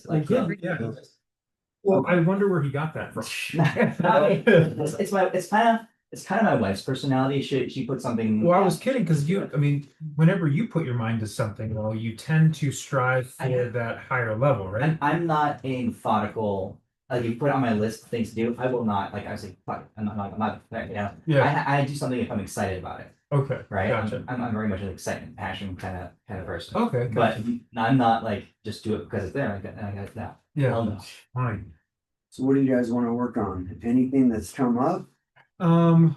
list. Like, Yeah. Well, I wonder where he got that from. it's kind of my wife's personality. She put something. Well, I was kidding because I mean, whenever you put your mind to something, well, you tend to strive for that higher level, right? I'm not a methodical. Like, you put it on my list of things to do, I will not. Like, I was like, fuck, I'm not. You know, Yeah. I do something if I'm excited about it. Okay. Right. Gotcha. I'm very much an excitement, passion kind of person. Okay. But Gotcha. I'm not like just do it because it's there. Like that. No. Yeah. Hell no. Fine. So what do you guys want to work on? Anything that's come up? Um,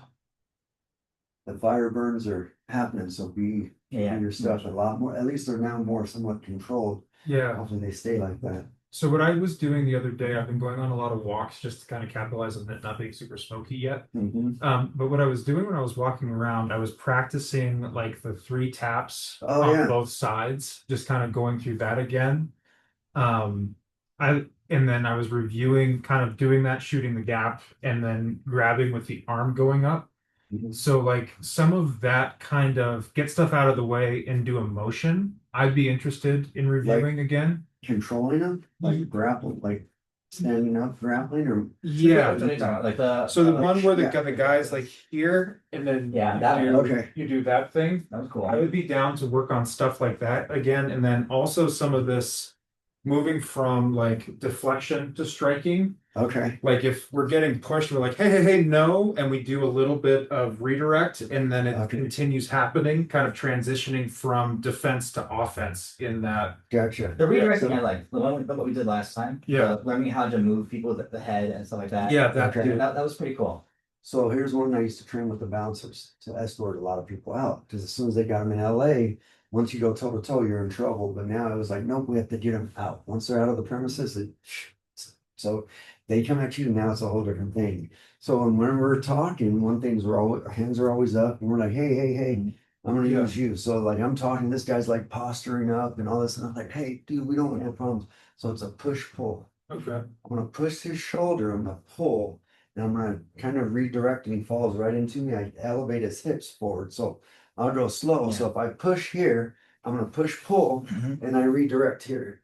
The fire burns are happening, so be Yeah. your stuff a lot more. At least they're now more somewhat controlled. yeah. Hopefully they stay like that. So what I was doing the other day, I've been going on a lot of walks just to kind of capitalize on it not being super smoky yet. But what I was doing when I was walking around, I was practicing like the 3 taps on both sides, just kind of going through that again. And then I was reviewing, kind of doing that, shooting the gap, and then grabbing with the arm going up. So like some of that kind of get stuff out of the way and do a motion, I'd be interested in reviewing again. Controlling them, like grappling, like standing up, grappling, or Yeah. What are you talking about? Like the So the one where the guy's like here and then that you, one. okay. you do that thing. That was cool. I would be down to work on stuff like that again, and then also some of this moving from like deflection to striking. Okay. Like if we're getting pushed, we're like, hey, no, and we do a little bit of redirect, and then it continues happening, kind of transitioning from defense to offense in that. Gotcha. The redirecting I like the one what we did last time. Yeah. Learning how to move people with the head and stuff like that. Yeah, that Okay. that was pretty cool. So here's one I used to train with the bouncers to escort a lot of people out, because as soon as they got them in LA, once you go toe to toe, you're in trouble. But now it was like, nope, we have to get them out. Once they're out of the premises, so they come at you. Now it's a whole different thing. So when we're talking, one thing's our hands are always up, and we're like, hey, I'm gonna use you. So like I'm talking, this guy's like posturing up and all this, and I'm like, hey, dude, we don't want no problems. So it's a push pull. Okay. I'm gonna push his shoulder, I'm gonna pull, and I'm gonna kind of redirect, and he falls right into me. I elevate his hips forward. So I'll go slow. So if I push here, I'm gonna push pull, and I redirect here.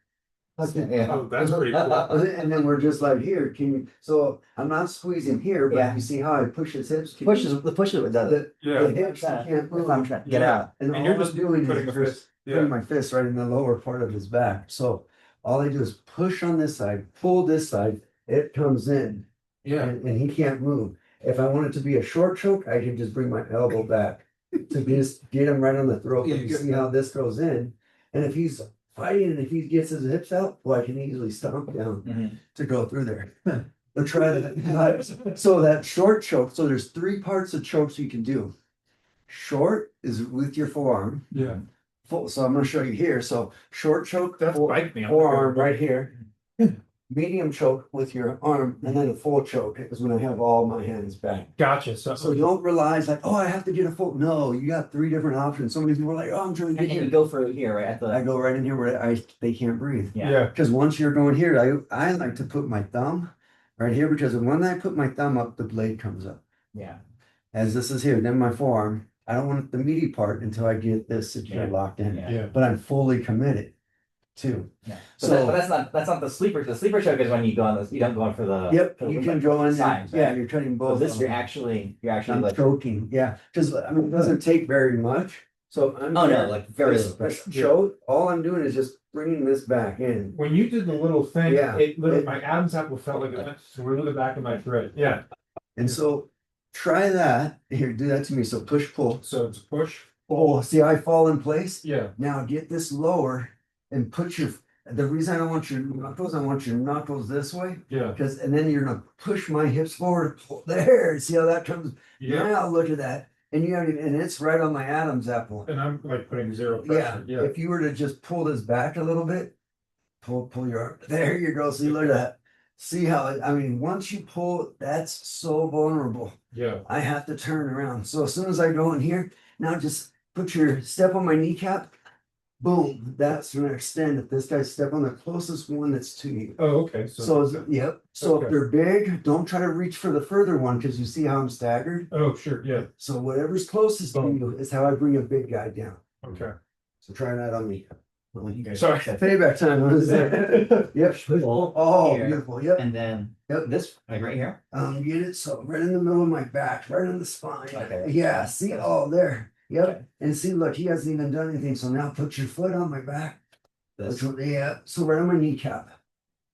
Yeah. Oh, that's pretty cool. And then we're just like, here, can you? So I'm not squeezing here, but you see how I push his hips? The pushes The hips can't move. I'm trying to get out. And And all you're just I'm doing putting is a just fist. putting my fist right in the lower part of his back. So all I do is push on this side, pull this side, it comes in, Yeah. and he can't move. If I want it to be a short choke, I can just bring my elbow back to just get him right on the throat. You see how this goes in, and if he's fighting, and if he gets his hips out, well, I can easily stomp down to go through there. But try that. So that short choke. So there's 3 parts of chokes you can do. Short is with your forearm. Yeah. Full. So I'm going to show you here. So short choke, That's bike me. forearm right here. Medium choke with your arm, and then a full choke is when I have all my hands back. Gotcha. So don't realize like, oh, I have to get a full. No, you got 3 different options. So many people are like, oh, I'm trying to And get you here. go for here, right? I go right in here where they can't breathe. Yeah. Because once you're going here, I like to put my thumb right here, because when I put my thumb up, the blade comes up. Yeah. As this is here, then my forearm. I don't want the meaty part until I get this secure locked in. Yeah. But I'm fully committed too. Yeah. So but that's not the sleeper. The sleeper choke is when you go on this. You don't go in for the. yep, for the you can go in there. signs, right? Yeah, you're cutting So both. this of you're them. actually I'm like. choking. Yeah, because I mean it doesn't take very much. So I'm Oh no, like very this little. choke. All I'm doing is just bringing this back in. When you did the little thing, Yeah. it literally my Adam's apple felt like it went through the back of my throat. Yeah. And so try that. Here, do that to me. So push, pull. So it's push. Oh, see how I fall in place? Yeah. Now get this lower and put the reason I don't want your knuckles, I want your knuckles this way. Yeah. Because and then you're gonna push my hips forward. Pull, there. See how that comes? Yeah. Now look at that. And you have and it's right on my Adam's apple. And I'm like putting 0 Yeah. pressure. Yeah. If you were to just pull this back a little bit, pull your arm. There you go. See, look at that. See how I mean, once you pull, that's so vulnerable. Yeah. I have to turn around. So as soon as I go in here, now just put your step on my kneecap. Boom. That's gonna extend. If this guy's step on the closest one that's to you. Oh, okay. Yep. So Okay. if they're big, don't try to reach for the further one, because you see how I'm staggered. Oh, sure. Yeah. So whatever's closest to you is how I bring a big guy down. Okay. So try that on me. Sorry. Payback time. What is that? Yep. Pull Oh, here, beautiful. Yep. And then Yep. this, like right here. Get it. So right in the middle of my back, right in the spine. Okay. Yeah. See? Oh, there. Yep. Okay. And see, look, he hasn't even done anything. So now put your foot on my back. This. Yeah. So right on my kneecap.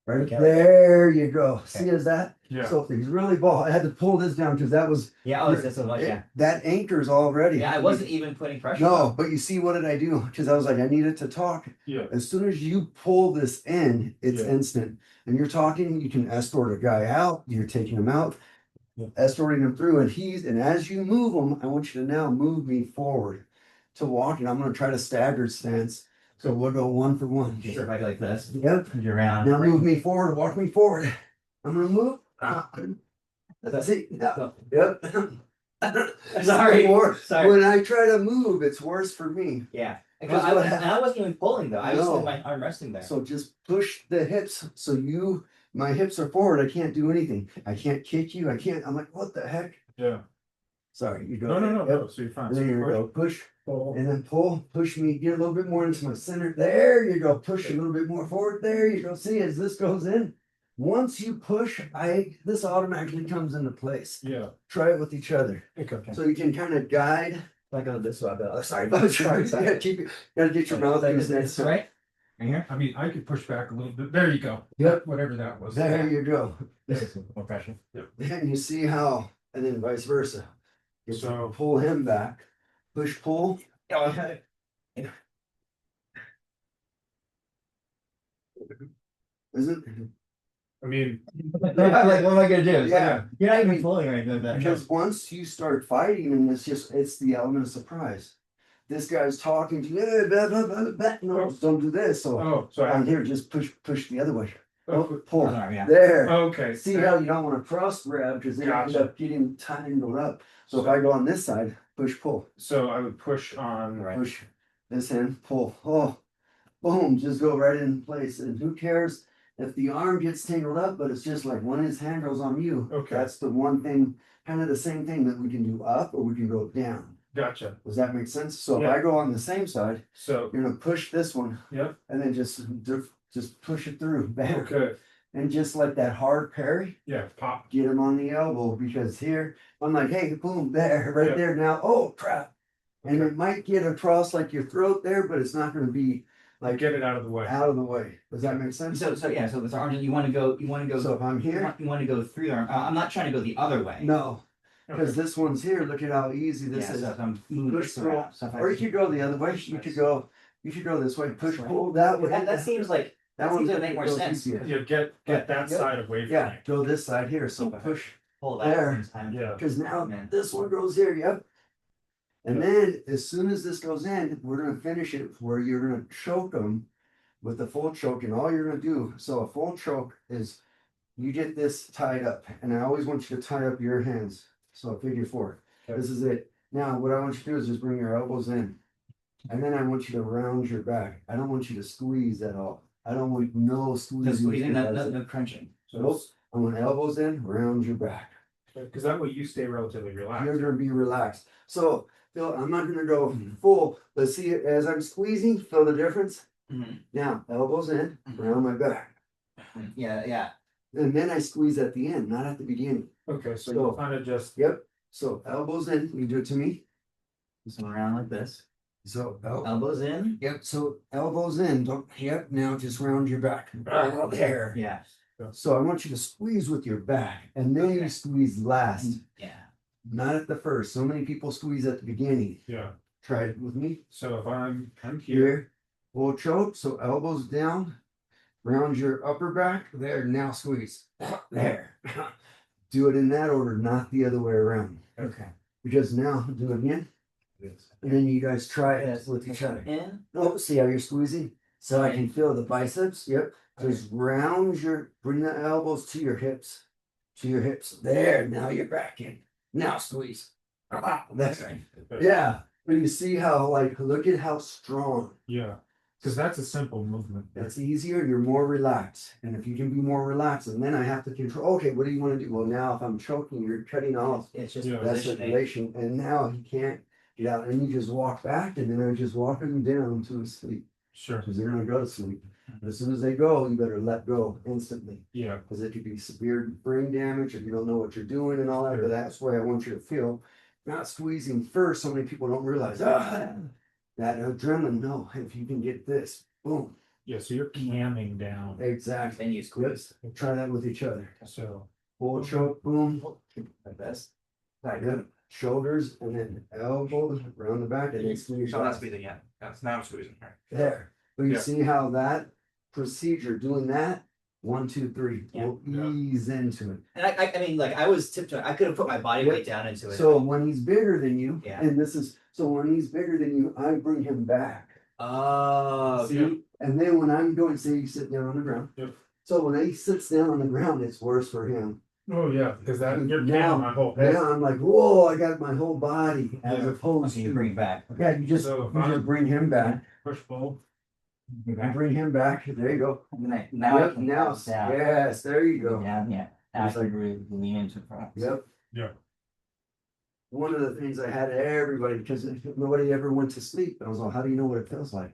Right Okay. there you go. Okay. See, is that? Yeah. So if he's really ball, I had to pull this down because that was Yeah, oh, this is much, yeah. that anchors already. Yeah, I wasn't even putting pressure. No, but you see, what did I do? Because I was like, I needed to talk. Yeah. As soon as you pull this in, it's Yeah. instant. And you're talking, you can escort a guy out, you're taking him out, Yeah. escorting him through, and as you move him, I want you to now move me forward to walk, and I'm gonna try to staggered stance. So we'll go one for one. Okay, so if I go like this, Yep. you're around. Now move me forward, walk me forward. I'm gonna move. That's it. So- Yep. Sorry. Sorry. When I try to move, it's worse for me. Yeah. Because I, what and I wasn't even pulling though. I was No. with my arm resting there. So just push the hips. So my hips are forward. I can't do anything. I can't kick you. I can't. I'm like, what the heck? Yeah. Sorry, you go. No. Yep. So you're fine. And So then you push, go push pull. and then pull. Push me. Get a little bit more into my center. There you go. Push a little bit more forward. There you go. See, as this goes in, once you push, this automatically comes into place. Yeah. Try it with each other. Okay. So you can kind of guide. If I go this way, I'll go. Oh, sorry. Yeah, gotta get your mouth Is in this right? Right here? I mean, I could push back a little bit. There you go. Yep. Whatever that was. There you go. This is more pressure. And you see how, and then vice versa. You So- pull him back, push, pull. Okay. Isn't I mean, I'm like, what am I gonna do? It's like, Yeah. you're not even pulling or anything like that. because once you start fighting, and it's the element of surprise. This guy's talking to you, blah, blah, blah, blah. No, don't do this. So so I'm here, just push the other way. Oh, Pull. Sorry, yeah. There. okay. See how you don't want to cross grab because then you end Gotcha. up getting tangled up. So if I go on this side, push, pull. So I would push on. Right. Push this in, pull. Oh, boom, just go right in place. And who cares if the arm gets tangled up, but it's just like when his hand goes on you. Okay. That's the one thing, kind of the same thing that we can do up or we can go down. Gotcha. Does that make sense? So Yeah. if I go on the same side, So you're gonna push this one yep. and then just push it through. Bam. Okay. And just like that hard parry, Yeah. Pop. get him on the elbow because here I'm like, hey, boom, there, right Yeah. there now. Oh crap. And Okay. it might get across like your throat there, but it's not gonna be Like like get it out of the way. out of the way. Does that make sense? So yeah, so with arms, you want to go. So if I'm you here, want to go through the arm. I'm not trying to go the other way. no, because Okay. this one's here. Look at how easy this Yeah, is. so if I'm moving Push this through. around, so if I Or you could go the other way. You could go this way. Push, pull that way. That seems like that seems to make more goes sense. easier. Yeah. Get that Yep. side away from Yeah, you. go this side here. So push. Pull that There. this time. Yeah. Because now Man. this one goes here, yep. And Yeah. then as soon as this goes in, we're gonna finish it where you're gonna choke them with a full choke, and all you're gonna do. So a full choke is you get this tied up, and I always want you to tie up your hands. So figure four. Okay. This is it. Now what I want you to do is just bring your elbows in, and then I want you to round your back. I don't want you to squeeze at all. I don't want no squeezing. Just squeezing, because no crunching. Nope. I want elbows in, round your back. Because that way you stay relatively relaxed. You're gonna be relaxed. So, Phil, I'm not gonna go full, but see, as I'm squeezing, feel the difference? Mhm. Now, elbows in, Mhm. around my back. Yeah. And then I squeeze at the end, not at the beginning. Okay. So So- you kind of just. Yep. So elbows in, you do it to me. Just around like this. So, Elbows in. yep, so elbows in, don't, yep, now just round your back. There. Yeah. So I want you to squeeze with your back, and then you squeeze last, Yeah. not at the first. So many people squeeze at the beginning. Yeah. Try it with me. So if I'm here. Here, full choke, so elbows down, round your upper back, there, now squeeze, there. Do it in that order, not the other way around, Okay. because now do it again, and then you guys try it with each other. In. Oh, see how you're squeezing? So I can feel the biceps, yep, just bring the elbows to your hips, there, now you're back in, now squeeze. That's right. Yeah, but you see how, like, look at how strong. Yeah. Because that's a simple movement. That's easier, you're more relaxed. And if you can be more relaxed, and then I have to control, okay, what do you want to do? Well, now if I'm choking, you're cutting off It's just Yeah. that positioning. circulation, and now he can't get out, and you just walk back, and then I just walk him down to his feet. Sure. because they're gonna go to sleep. But as soon as they go, you better let go instantly. Yeah. Because it could be severe brain damage if you don't know what you're doing and all that, Sure. but that's the way I want you to feel. Not squeezing first, so many people don't realize, that adrenaline, no, if you can get this, boom, Yeah. So you're camming down. exactly. Then you squeeze. Yep. Try that with each other. So Full choke, boom, Like this. yep, shoulders, and then elbows around the back, and then squeeze. I'm not out. squeezing yet. That's now I'm squeezing. All right. There, but you Yeah. see how that procedure, doing that, 1, 2, 3, Yeah. will Yeah. ease into it. And I mean, like I was tiptoeing. I could have put my body weight down into it. So when he's bigger than you, Yeah. and this is, so when he's bigger than you, I bring him back. Oh, See, and then when I'm doing, say you sit down on the ground. Yep. So when he sits down on the ground, it's worse for him. oh yeah, because that you're Now- camming my whole head. Now I'm like, whoa, I got my whole body, as Yeah. opposed so you to, bring it back. yeah, you just, So if you just I'm- bring him back. Push pull. You bring him back. There you go. Now I Yep, can now, bounce down. yes, there you go. Yeah, yeah. Now I It's can like- really lean into front. Yep. Yeah. One of the things I had everybody, because nobody ever went to sleep. I was like, how do you know what it feels like?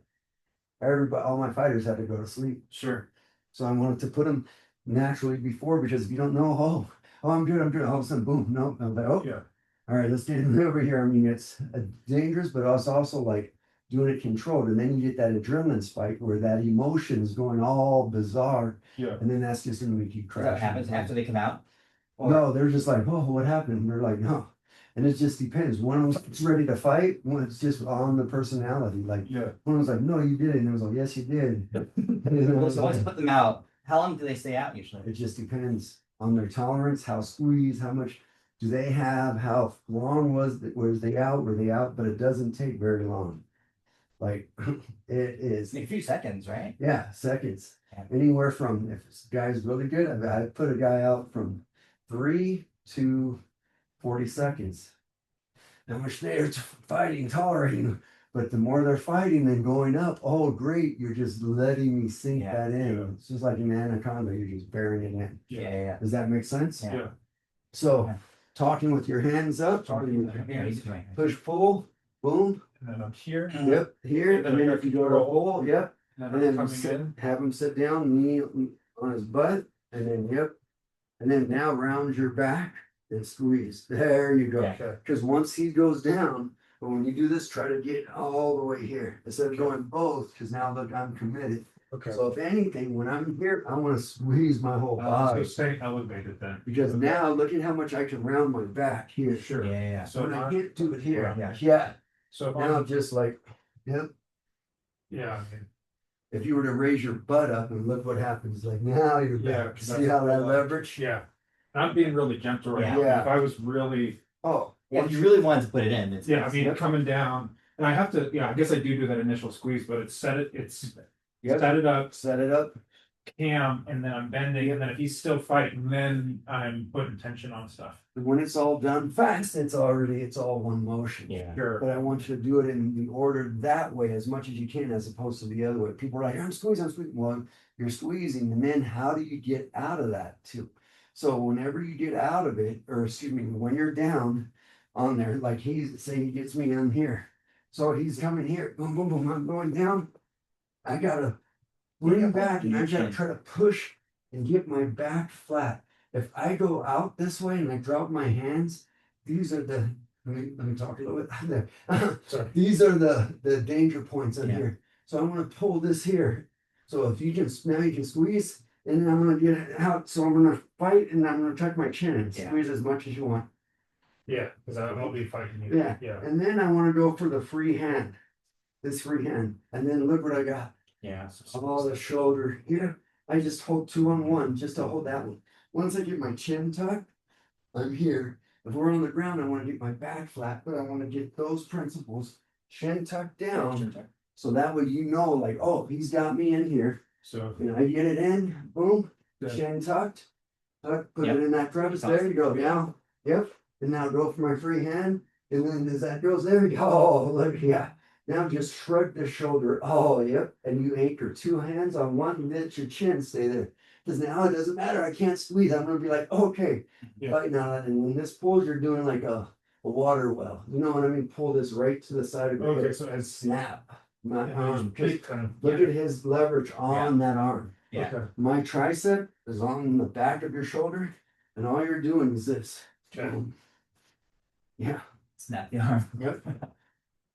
Everybody, all my fighters had to go to sleep. Sure. So I wanted to put them naturally before, because if you don't know, I'm good, all of a sudden, boom, no. I'm like, oh, Yeah. all right, let's get him over here. I mean, it's dangerous, but it's also like doing it controlled. And then you get that adrenaline spike where that emotion is going all bizarre. Yeah. And then that's just gonna make you That crash. happens after they come out. Or- No, they're just like, oh, what happened? And they're like, no. And it just depends. One was ready to fight, one it's just on the personality. Like Yeah. one was like, no, you did. And it was like, yes, you did. And it Well, was so once you like, put them out, how long do they stay out usually? it just depends on their tolerance, how squeezed, how much do they have, how long was they out? Were they out? But it doesn't take very long. Like it is, A few seconds, right? yeah, seconds. Yeah. Anywhere from, if this guy's really good, I put a guy out from 3 to 40 seconds. How much they're fighting, tolerating, but the more they're fighting and going up, oh great, you're just letting me sink Yeah, that in. yeah. It's just like an anaconda, you're just burying it in. Yeah, yeah. Does that make sense? Yeah. Yeah. So Yeah. talking with your hands up, Yeah, he's doing it. push, pull, boom, And then I'm here. yep, here, And then and then I if you go to pull, yep, And and then I'm then coming in. have him sit down, knee on his butt, and then yep, and then now round your back and squeeze. There you go. Yeah. Okay. Because once he goes down, but when you do this, try to get all the way here instead of going both. Because now look, I'm committed. Okay. So if anything, when I'm here, I want to squeeze my whole So body. stay elevated then. Because Okay. now look at how much I can round my back here. Sure. Yeah, yeah. So When I not- can't do it here. Yeah. Yeah. So if Now I'm, just like, yep. yeah. I mean, If you were to raise your butt up and look what happens, like now you're Yeah, back. 'cause See that's how that like- leverage? yeah. I'm being really gentle right now. Yeah. If I was really, Oh, Yeah, if you really wanted to put it in, it's yeah, I mean, Yep. coming down, and I have to, yeah, I guess I do that initial squeeze, but it's Yep. set it up, set it up. cam, and then I'm bending, and then if he's still fighting, then I'm putting tension on stuff. When it's all done fast, it's all one motion. yeah. Sure. But I want you to do it in the order that way as much as you can, as opposed to the other way. People are like, I'm squeezing. Well, you're squeezing, and then how do you get out of that too? So whenever you get out of it, or excuse me, when you're down on there, like he gets me on here. So he's coming here, boom, boom, boom, I'm going down. I gotta bring back and I gotta try to push and get my back flat. If I go out this way and I drop my hands, these are the, let me talk a little bit there. Sorry. These are the danger points in Yeah. here. So I'm gonna pull this here. So if you can, now you can squeeze, and then I'm gonna get it out. So I'm gonna fight, and I'm gonna tuck my chin and Yeah. squeeze as much as you want. Yeah, because I'll be fighting you. Yeah. Yeah. And then I wanna go for the free hand, this free hand. And then look what I got. Yeah. Oh, the shoulder here. I just hold 2 on 1 just to hold that one. Once I get my chin tucked, I'm here. If we're on the ground, I want to get my back flat, but I want to get those principles chin tucked down. So that way you know, like, oh, he's got me in here. So, And I get it in, boom, Yeah. chin tucked. Tuck, put Yep. it in that crevice. There you go. Now, yep. And now go for my free hand. And then as that goes, there you go. Oh, look, yeah. Now just shrug the shoulder. Oh, yep. And you anchor 2 hands on one, and let your chin stay there. Because now it doesn't matter. I can't squeeze. I'm gonna be like, okay, Yeah. fight now. And when this pulls, you're doing like a water well. You know what I mean? Pull this right to the side of your okay, hip. so as Snap. My arm, Big just time. look at his leverage on that arm. Yeah. Okay. My tricep is on the back of your shoulder, and all you're doing is this. Okay. Boom. Yeah. Snap the arm. Yep.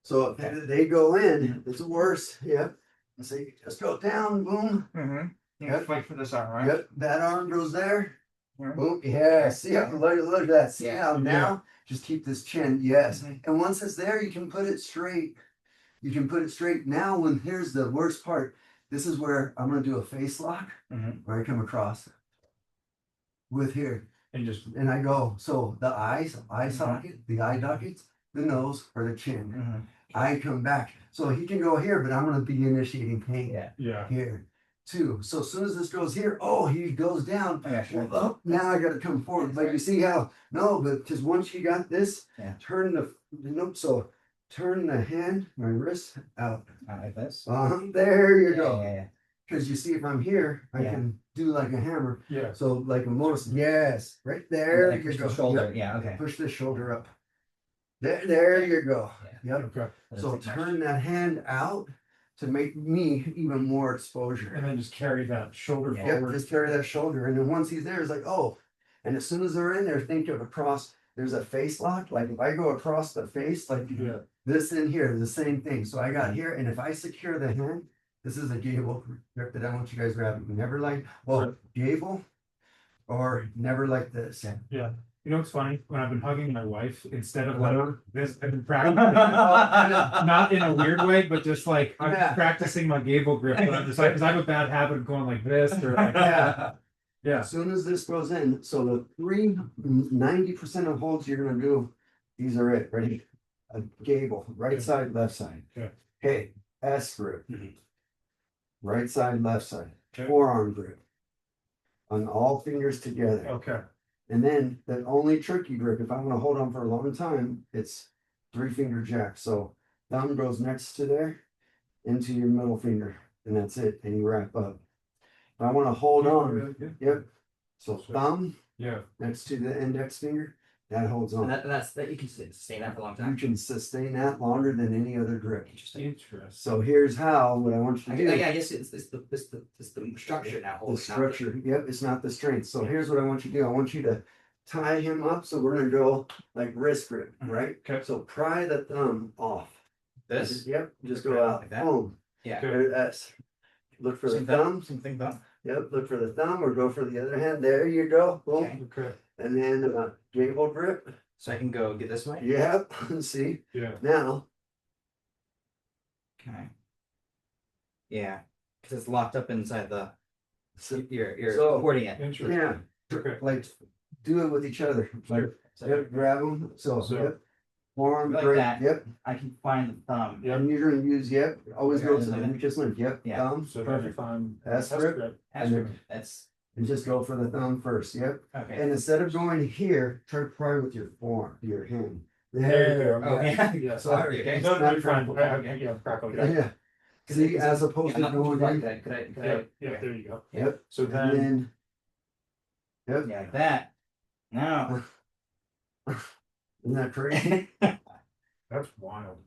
So if they go in, it's worse. Yep. And so you just go down, boom. Mm-hmm. You Yep. fight for this arm, right? Yep. That arm goes there. Mhm. Boom. Yeah. See how look at that. See Yeah. how now just keep this chin. Yes. Mhm. And once it's there, you can put it straight. You can put it straight. Now when here's the worst part. This is where I'm gonna do a face lock Mhm. where I come across with here. And just And I go, so the eye socket, the eye ducts, the nose, or the chin. Mhm. I come back. So he can go here, but I'm gonna be initiating pain Yeah. here too. So as soon as this goes here, oh, he goes down. Oh, yeah, sure. Well, oh, now I gotta come forward. But you see how but because once you got this, Yeah. turn so turn the hand, my wrist out. Like this. There you Yeah, go. yeah, yeah. Because you see if I'm here, I Yeah. can do like a hammer. yeah. So like a motor, yes, right And there then I you push go. the shoulder. Yep. Yeah. Okay. Push the shoulder up. There you go. Yep. Okay. So turn that hand out to make me even more exposure. And then just carry that shoulder Yeah. Yep, forward. just carry that shoulder. And then once he's there, it's like, oh. And as soon as they're in there, think of across, there's a face lock. Like if I go across the face, like Yeah. this in here, the same thing. So I got here, and if I secure the hand, this is a gable grip that I want you guys grabbing. Never like, well, gable or never like this. Yeah. You know what's funny? When I've been hugging my wife, instead of like this, I've been practicing, not in a weird way, but just like I'm Yeah. practicing my gable grip. But I'm just like, because I have a bad habit of going like this or like, Yeah. yeah. As soon as this goes in, so the 90% of holds you're gonna do, these are it. Ready? A gable, right side, left side. Okay. Okay, S grip. Mhm. Right side, left side. Okay. Forearm grip. On all fingers together. Okay. And then the only tricky grip, if I want to hold on for a long time, it's 3-finger jack. So thumb goes next to there into your middle finger, and that's it. And you wrap up. If I want to hold on, yep. So thumb Yeah. next to the index finger, that holds And on. that's that you can sustain that for a long You time. can sustain that longer than any other grip. Interesting. So here's how, what I want you to do. Yeah, I guess it's the structure now. The holding, not structure, yep, it's not the strength. So here's what I want you to do. I want you to tie him up. So we're gonna go like wrist grip, right? Okay. So pry the thumb off. This. Yep, just go Okay, out. like that? Boom. Yeah. There, that's. Look for the Same thumb. Something thumb. Yep, look for the thumb or go for the other hand. There you go. Boom. Okay. Okay. And then gable grip. So I can go get this way. Yep. See Yeah. now. Okay. Yeah, because it's locked up inside the. So, You're So- supporting it. Interesting. yeah, Okay. like do it with each other. Like yep, grab them. So yep. Forearm Like grip. that. Yep. I can find the thumb. Yep. And you're gonna use yep. Always go to the Okay. weakest link. Yep. Yeah. Thumb. So then Perfect. if I'm S grip. That's And then- that's And just go for the thumb first. Yep. okay. And instead of going here, try to pry with your forearm, your hand. There you go. Oh yeah. Yeah. Sorry. Okay. No, not you're fine. trying- Yeah, crack on Yeah. that. See, as opposed to Yeah, going like in. that. Could I? Yeah, yeah, there you go. Yep. So And then, then. Yep. Yeah, like that. No. Isn't that crazy? that's wild.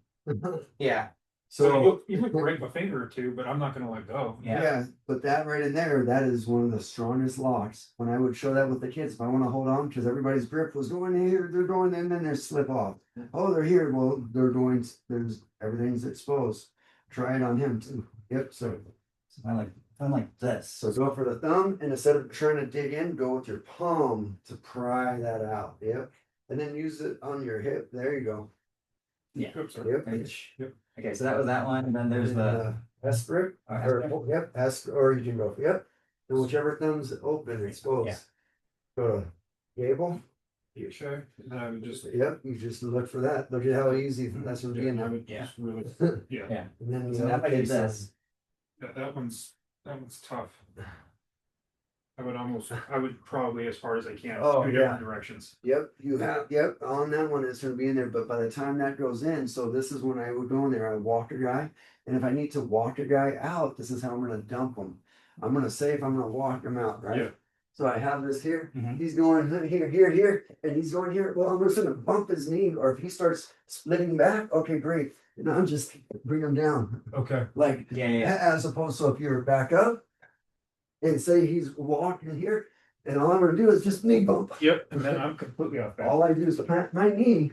Yeah. So, you could break a finger or two, but I'm not gonna let go. Yeah. yeah, but that right in there, that is one of the strongest locks. When I would show that with the kids, if I want to hold on, because everybody's grip was going here, they're going in, then they slip off. Oh, they're here. Well, they're going, there's everything's exposed. Try it on him too. Yep. So I'm like this. So go for the thumb, and instead of trying to dig in, go with your palm to pry that out. Yep. And then use it on your hip. There you go. Yeah. Oops, sorry. Yep. Yep. Okay, so that was that one, and then there's And, the. S grip. Oh, S Or, grip. yep. S, or you can go. Yep. And whichever thumb's open, exposed. Yeah. Go to gable. Okay, and then I would just. Yep. You just look for that. Look at how easy that's gonna be in I there. would Yeah. just really, yeah, Yeah. And then So now if I do this. that one's tough. I would probably as far as I can, Oh, two yeah. different directions. Yep, you have, yep, on that one, it's gonna be in there, but by the time that goes in, so this is when I would go in there, I walk a guy. And if I need to walk a guy out, this is how I'm gonna dump him. I'm gonna say if I'm gonna walk him out, right? Yeah. So I have this here, Mhm. he's going here, and he's going here, well, I'm just gonna bump his knee, or if he starts splitting back, okay, great. and I'm just bring them down. Okay. Like, Yeah. as opposed to if you were back up and say he's walking here, and all I'm gonna do is just knee bump. Yep. And then I'm completely off balance. All I do is plant my knee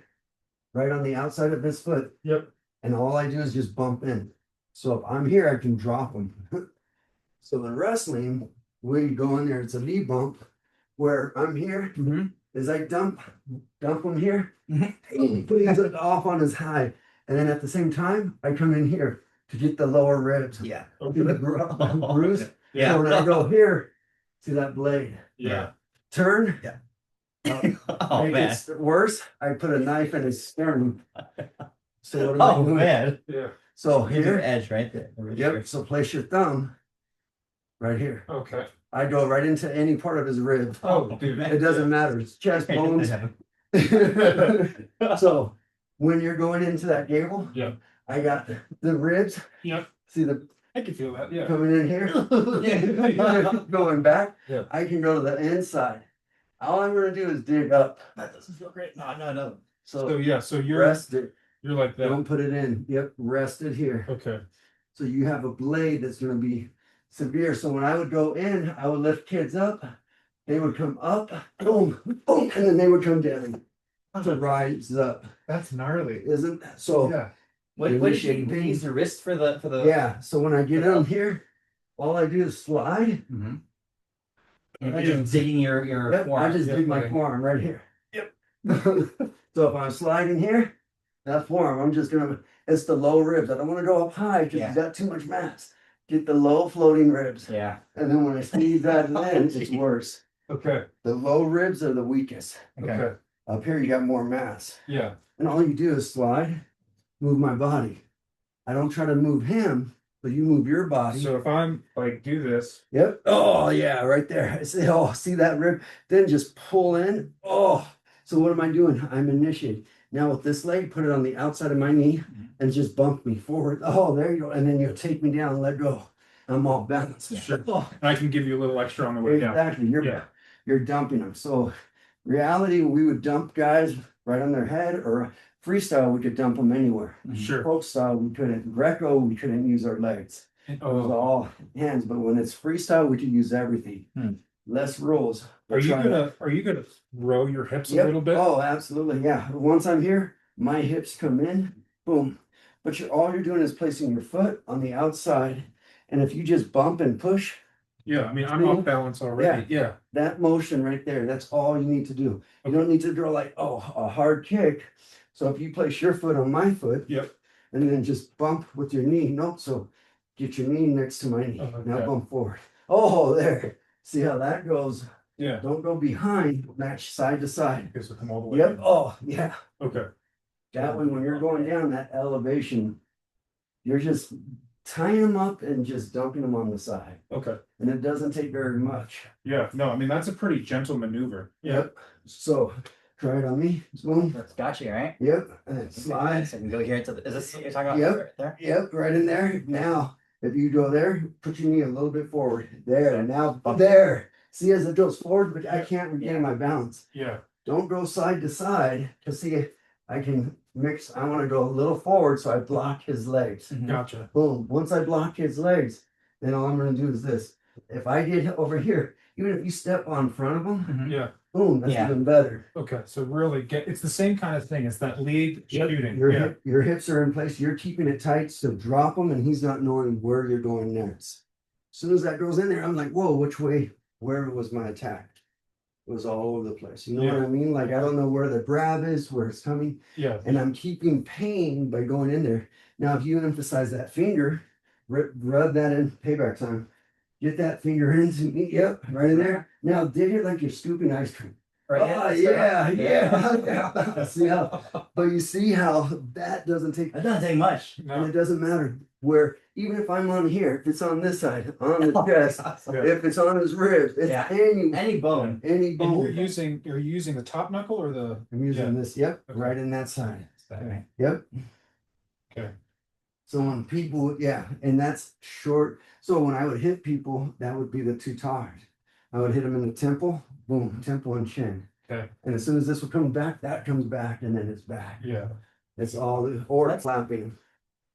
right on the outside of his foot, Yep. and all I do is just bump in. So if I'm here, I can drop him. So in wrestling, we go in there, it's a knee bump where I'm here, is I dump him here, putting it off on his high. And then at the same time, I come in here to get the lower ribs. Yeah. To the bruise. Yeah. So when I go here, see that blade, Yeah. turn. Yeah. Oh man. It's worse. I put a knife in his sternum. So what am I doing? Man. Yeah. So Here's your here, edge right there. yep. So place your thumb right here. Okay. I go right into any part of his rib. Oh, dude. It doesn't matter. It's chest bones. So when you're going into that gable, Yeah. I got the ribs. Yep. See the I can feel that. Yeah. coming in here, going back. Yeah. I can go to the inside. All I'm gonna do is dig up. That doesn't feel great. No. So So yeah. So you're rest it. like that. Don't put it in. Yep, rest it here. Okay. So you have a blade that's gonna be severe. So when I would go in, I would lift kids up. They would come up, boom, boom, and then they would come down to rise up. That's gnarly. Isn't so? Yeah. What did you use the wrist for the Yeah. So when I get on here, all I do is slide. And you're just digging your Yep, I forearm. just dig my okay. forearm right here. Yep. So if I'm sliding here, that forearm, I'm just gonna, it's the low ribs. I don't wanna go up high because Yeah. you got too much mass. Get the low floating ribs. Yeah. And then when I squeeze that in, it's worse. Okay. The low ribs are the weakest. Okay. Okay. Up here, you got more mass. Yeah. And all you do is slide, move my body. I don't try to move him, but you move your body. So if I'm like do this. Yep. Oh yeah, right there. I say, oh, see that rib? Then just pull in. Oh, so what am I doing? I'm initiating. Now with this leg, put it on the outside of my knee and just bump me forward. Oh, there you go. And then you'll take me down and let go. I'm all balanced. Sure. Oh, And I can give you a little extra on the way down. exactly. Yeah. You're dumping them. So reality, we would dump guys right on their head, or freestyle, we could dump them anywhere. Sure. Folk style, we couldn't. Greco, we couldn't use our legs. It was Oh, all hands, but when it's freestyle, we can use everything. Less rules. are you Try to- gonna throw your hips Yep. a little bit? Oh, absolutely, yeah. Once I'm here, my hips come in, boom. But all you're doing is placing your foot on the outside, and if you just bump and push, Yeah. I mean, I'm off balance already. Yeah. that motion right there, that's all you need to do. You don't need to draw like, oh, a hard kick. So if you place your foot on my foot. Yep. And then just bump with your knee. Nope. So get your knee next to my knee. Okay. Now bump forward. Oh, there. See how that goes? Yeah. Don't go behind, match side to side. Because come all the way. Yep. in. Oh, yeah. Okay. That way, when you're going down that elevation, you're just tying them up and just dumping them on the side. Okay. And it doesn't take very much. Yeah. No, I mean that's a pretty gentle maneuver. Yeah. Yep. So try it on me. Boom. That's got you, right? Yep. And then slide. So I can go here into the, is this what you're talking about? Yep. Right there? Yep, right in there. Now, if you go there, put your knee a little bit forward. There, now there. See as it goes forward, but I can't regain my balance. Yeah. Don't go side to side to see I can mix. I want to go a little forward so I block his legs. Gotcha. Boom. Once I block his legs, then all I'm going to do is this. If I get over here, even if you step on front of him, Yeah. boom, that's Yeah. even better. Okay. So really it's the same kind of thing. It's that lead shooting. Your, Yeah. your hips are in place. You're keeping it tight. So drop him and he's not knowing where you're going next. As soon as that goes in there, I'm like, whoa, which way? Where was my attack? It was all over the place. You know what Yeah. I mean? Like, I don't know where the grab is, where it's coming. Yeah. And I'm keeping pain by going in there. Now, if you emphasize that finger, rub that in, payback time. Get that finger into me. Yep, right in there. Now dig it like you're scooping ice cream. Right. Oh, yeah. See how, but you see how that doesn't take, That doesn't take much. and No. it doesn't matter where, even if I'm on here, if it's on this side, on the chest, Yeah. if it's on his ribs, it's Yeah. any bone. any And you're bone. using the top knuckle or the I'm using this, yep, Okay. right in that side. Okay. Yep. Okay. So when people, yeah, and that's short. So when I would hit people, that would be the two tires. I would hit them in the temple, boom, temple and chin. Okay. And as soon as this would come back, that comes back, and then it's back. Yeah. It's all, or clapping.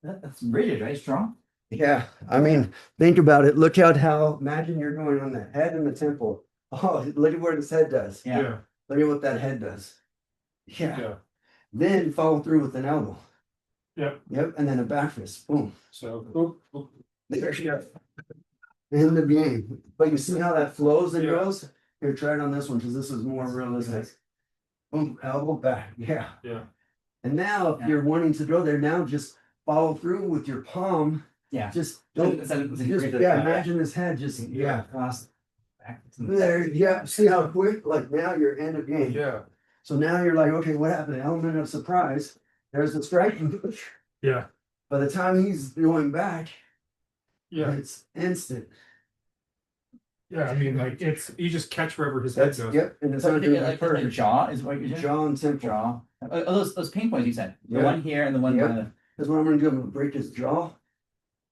That's rigid, right? Strong. Yeah, I mean, think about it. Look at how, imagine you're going on the head and the temple. Oh, look at where this head does. Yeah. Look at what that head does. Yeah. Yeah. Then follow through with an elbow. Yep. Yep, and then a back fist. Boom. So, oop, oop. There you go. In the game. But you see how that flows and Yeah. goes? Here, try it on this one because this is more realistic. Boom, elbow back. Yeah. Yeah. And now, if Yeah. you're wanting to go there, now just follow through with your palm. Yeah. Just don't. Yeah, imagine this head just yeah. Cross. Back. There, yeah. See how quick? Like now you're end of game. Yeah. So now you're like, okay, what happened? Element of surprise. There's the striking push. Yeah. By the time he's going back, Yeah. it's instant. Yeah. I mean, like you just catch wherever his head That's goes. yep. And it's So not you doing get that like the jaw is what you're doing? jaw and temple. Jaw. Those pain points you said. The Yeah. one here and the one. Yep. That's what I'm gonna do. I'm gonna break his jaw.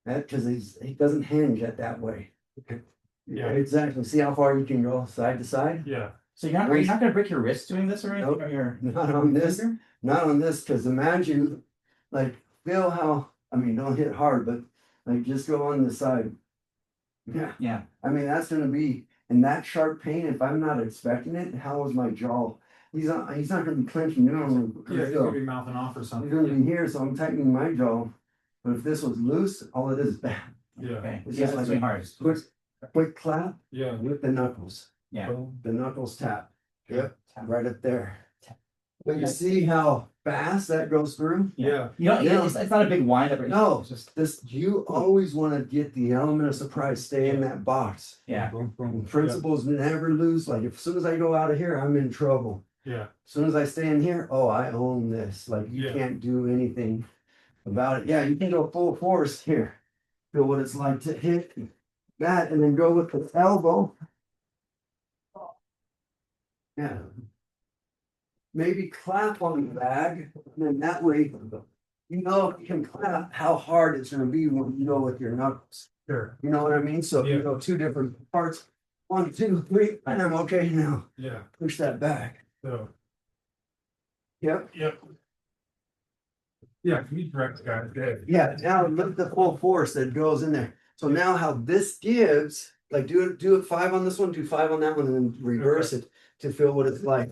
That because he doesn't hinge at that way. Yeah. Exactly. See how far you can go side to side? Yeah. So you're not gonna break your wrist doing this or anything? Nope. Or your Not on this. Not on this, because imagine, like, feel how, I mean, don't hit hard, but like just go on the side. Yeah. Yeah. I mean, that's gonna be, and that sharp pain, if I'm not expecting it, how is my jaw? He's not gonna be clenching, you know. Yeah. He's gonna be mouthing off or He's something. gonna be here, so I'm tightening my jaw. But if this was loose, all it is bad. Yeah. Okay. It's Yeah, just that's like really hard. Quick clap Yeah. with the knuckles. Yeah. Boom, the knuckles tap. Yep, Tap. right up there. But you see how fast that goes through? Yeah. You know, Yeah. it's not a big wind up. No, It's just you always want to get the element of surprise, stay in that box. yeah. Boom, boom. Principles never lose. Like as soon as I go out of here, I'm in trouble. Yeah. As soon as I stay in here, oh, I own this. Like you Yeah. can't do anything about it. Yeah, you can go full force here. Feel what it's like to hit that and then go with the elbow. Yeah. Maybe clap on the bag, and then that way, you know, if you can clap how hard it's gonna be when you go with your knuckles. Sure. You know what I mean? So if you Yeah. go two different parts, 1, 2, 3, and I'm okay now. Yeah. Push that back. So. Yep. Yep. Yeah. Can you direct guys? Good. Yeah, now look at the full force that goes in there. So now how this gives, like do it 5 on this one, do 5 on that one, and then reverse it to feel what it's like.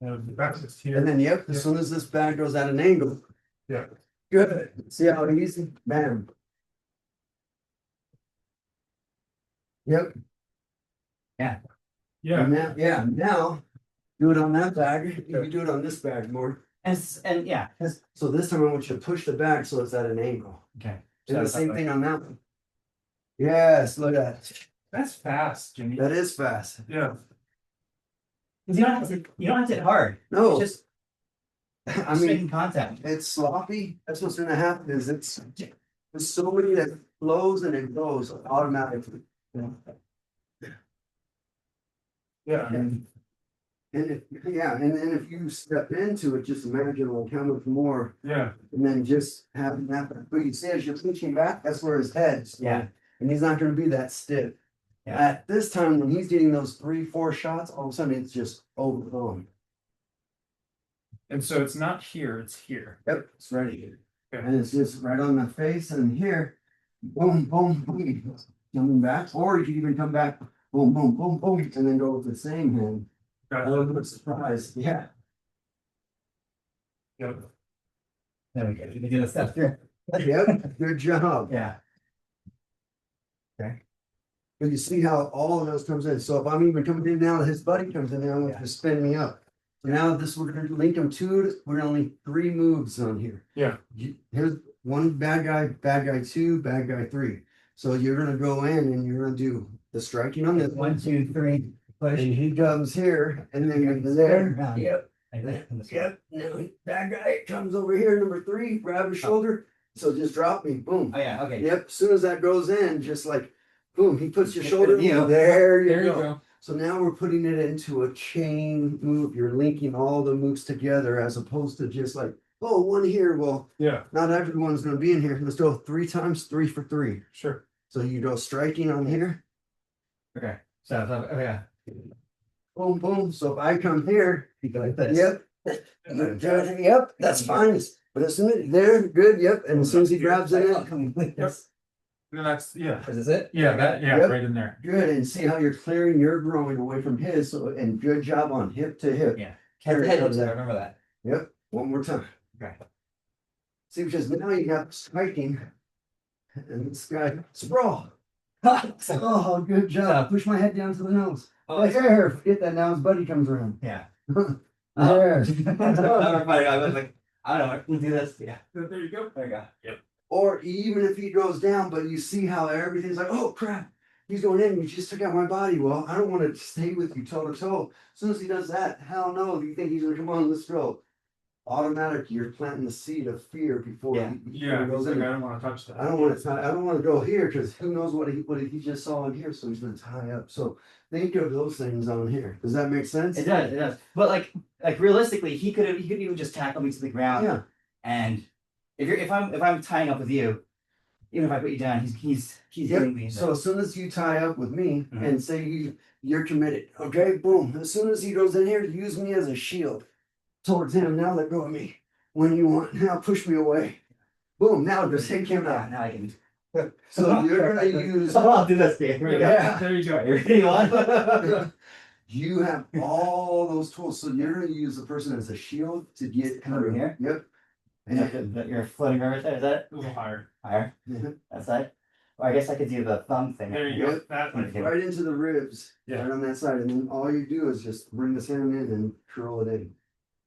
The back is here. And then yep, as soon as this bag goes at an angle, Yeah. good. See how easy? Bam. Yep. Yeah. And now, yeah, now do it on that bag. You can do it on this bag more. And yeah. So this time I want you to push the bag so it's at an angle. Okay. Do the that's same like- thing on that one. Yes, look at that. That's fast, Jimmy. That is fast. Yeah. You don't have to hit hard. No, Just I just mean, making contact. it's sloppy. That's what's gonna happen is there's so many that flows and it goes automatically. Yeah. And if, yeah, and then if you step into it, just imagine like how much more, Yeah. and then just having that, but you see as you're pushing back, that's where his head's. Yeah. And he's not gonna be that stiff. Yeah. At this time, when he's getting those 3, 4 shots, all of a sudden it's just overblown. And so it's not here, it's here. Yep, it's ready here. Okay. And it's just right on the face and here, boom, boom, boom, coming back, or you can even come back, boom, boom, boom, boom, and then go with the same hand. Got A it. little bit surprised, yeah. Yep. There we go. You can do the stuff here. Yep, good job. Yeah. But you see how all of those comes in. So if I'm even coming in now, his buddy comes in there, I'm going to spin me up. So now this, we're gonna link them to, we're gonna link 3 moves on here. Yeah. Here's one bad guy 2, bad guy 3. So you're gonna go in and you're gonna do the striking on this 1, 2, 3. Push. and he comes here and then you're there. Around. Yep. Like that. Yep. Now that guy comes over here, number 3, grab his shoulder. So just drop me, boom. Oh yeah. Okay. Yep. As soon as that goes in, just like boom, he puts your Good shoulder. deal. There you There you go. go. So now we're putting it into a chain move. You're linking all the moves together as opposed to just like, oh, one here. Well, Yeah. not everyone's going to be in here. Let's go 3 times, 3 for 3. Sure. So you go striking on here, Okay. So yeah. boom, boom. So if I come here, You go like this. yep, yep, that's fine. But as soon as they're good, yep. And as soon as he grabs it in, Coming with this. And that's, yeah. Is this it? Yeah, that, yeah, Yep. right in there. good. And see how you're clearing your growing away from his. So, and good job on hip to hip. Yeah. Carry Head it hips, over I there. remember that. Yep. One more time. Okay. See, because now you got spiking. And this guy, sprawl. Oh, good job. Push my head down to the nose. Oh, There, forget that now his buddy comes around. yeah. There. I was like, I don't know, we'll do this. Yeah. There you go. There you go. Yep. Or even if he goes down, but you see how everything's like, oh crap, he's going in, you just took out my body. Well, I don't want to stay with you toe to toe. As soon as he does that, hell no, you think he's gonna come on, let's go. Automatic, you're planting the seed of fear before Yeah. Yeah, he goes like, in. I don't want to touch that. I don't want to go here because who knows what he just saw in here, so he's gonna tie up. So think of those things on here. Does that make sense? It does, it does. But like realistically, he could even just tackle me to the ground. Yeah. And if I'm tying up with you, even if I put you down, he's hitting me. Yep. So as soon as you tie up with me Mhm. and say you're committed, okay, boom. As soon as he goes in here, use me as a shield towards him. Now let go of me when you want. Now push me away. Boom. Now just take him yeah, out. now I can. So you're gonna use. I'll do this. Here we go. Yeah. There you go. You ready? One? You have all those tools, so you're gonna use the person as a shield to get Come over here? Yep. And You're floating right there. Is that A little higher. higher? Mhm. That's it. Or I guess I could do the thumb thing. There you go. Yep. That one. Okay. right into the ribs, Yeah. right on that side, and then all you do is just bring this hand in and curl it in.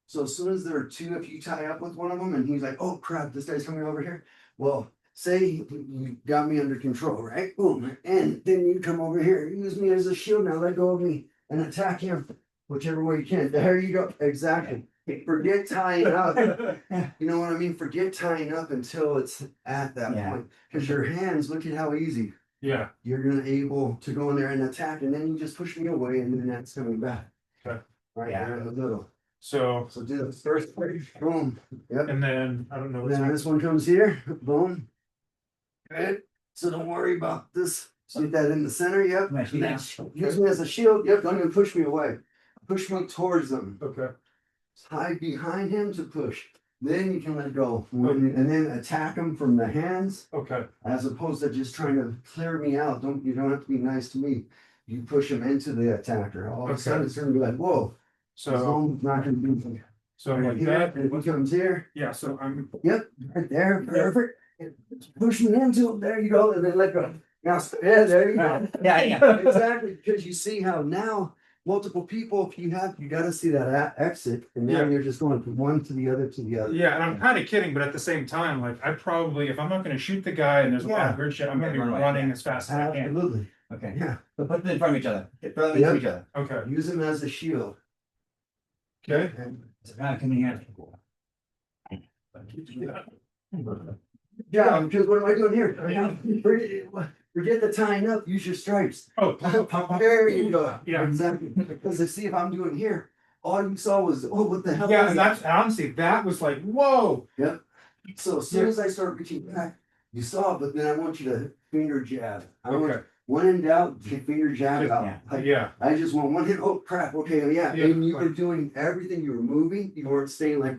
So as soon as there are two, if you tie up with one of them and he's like, "Oh crap, this guy's coming over here," well, say you got me under control, right? Boom, and then you come over here, use me as a shield. Now let go of me and attack him, whichever way you can. There you go. Exactly. Forget tying up. You know what I mean? Forget tying up until it's at that Yeah. point. Because your hands, look at how easy Yeah. you're gonna able to go in there and attack, and then you just push me away, and then that's coming back. Okay. Right Yeah. there in the middle. So, So do the first part, boom. Yep. and then I don't know And what's then next. this one comes here, boom. Good. So don't worry about this. So get that in the center. Yep. Nice, you down. Use me as a shield. Yep. Don't even push me away. Push me towards them. Okay. Hide behind him to push. Then you can let go. And then attack him from the hands. Okay. As opposed to just trying to clear me out. You don't have to be nice to me. You push him into the attacker. All of a Okay. sudden it's gonna be like, whoa, So, zone's not gonna be so I'm like here. that. And if he comes here, Yeah. So I'm. right there, perfect. Push me into him, there you go, and then let go. Now, yeah, there you go. Yeah, yeah. Exactly, because you see how now multiple people, if you gotta see that exit, and now Yeah. you're just going from one to the other to the other. Yeah, and I'm kind of kidding, but at the same time, like I probably, if I'm not going to shoot the guy and there's a lot Yeah. of weird shit, I'm going to be Run away, running yeah. as fast as I can. Absolutely, Okay. yeah. So put them in front of each other. Throw them into Yep. each other. Okay. Use him as a shield. Okay. And So now coming here. yeah, because what am I doing here? Forget the tying up, use your stripes. Oh, pop, pop, pop. There you go. Yeah. Exactly. Because to see if I'm doing here, all you saw was, oh, what the hell? Yeah, is and that? that's honestly, that was like, whoa. So as soon as I start reaching back, you saw, but then I want you to finger jab. I want Okay. when in doubt, finger jab Just- out. yeah. Like, Yeah. I just want one hit. Oh crap! Okay, yeah. Yeah, And you were like- doing everything. You were moving. You weren't staying like.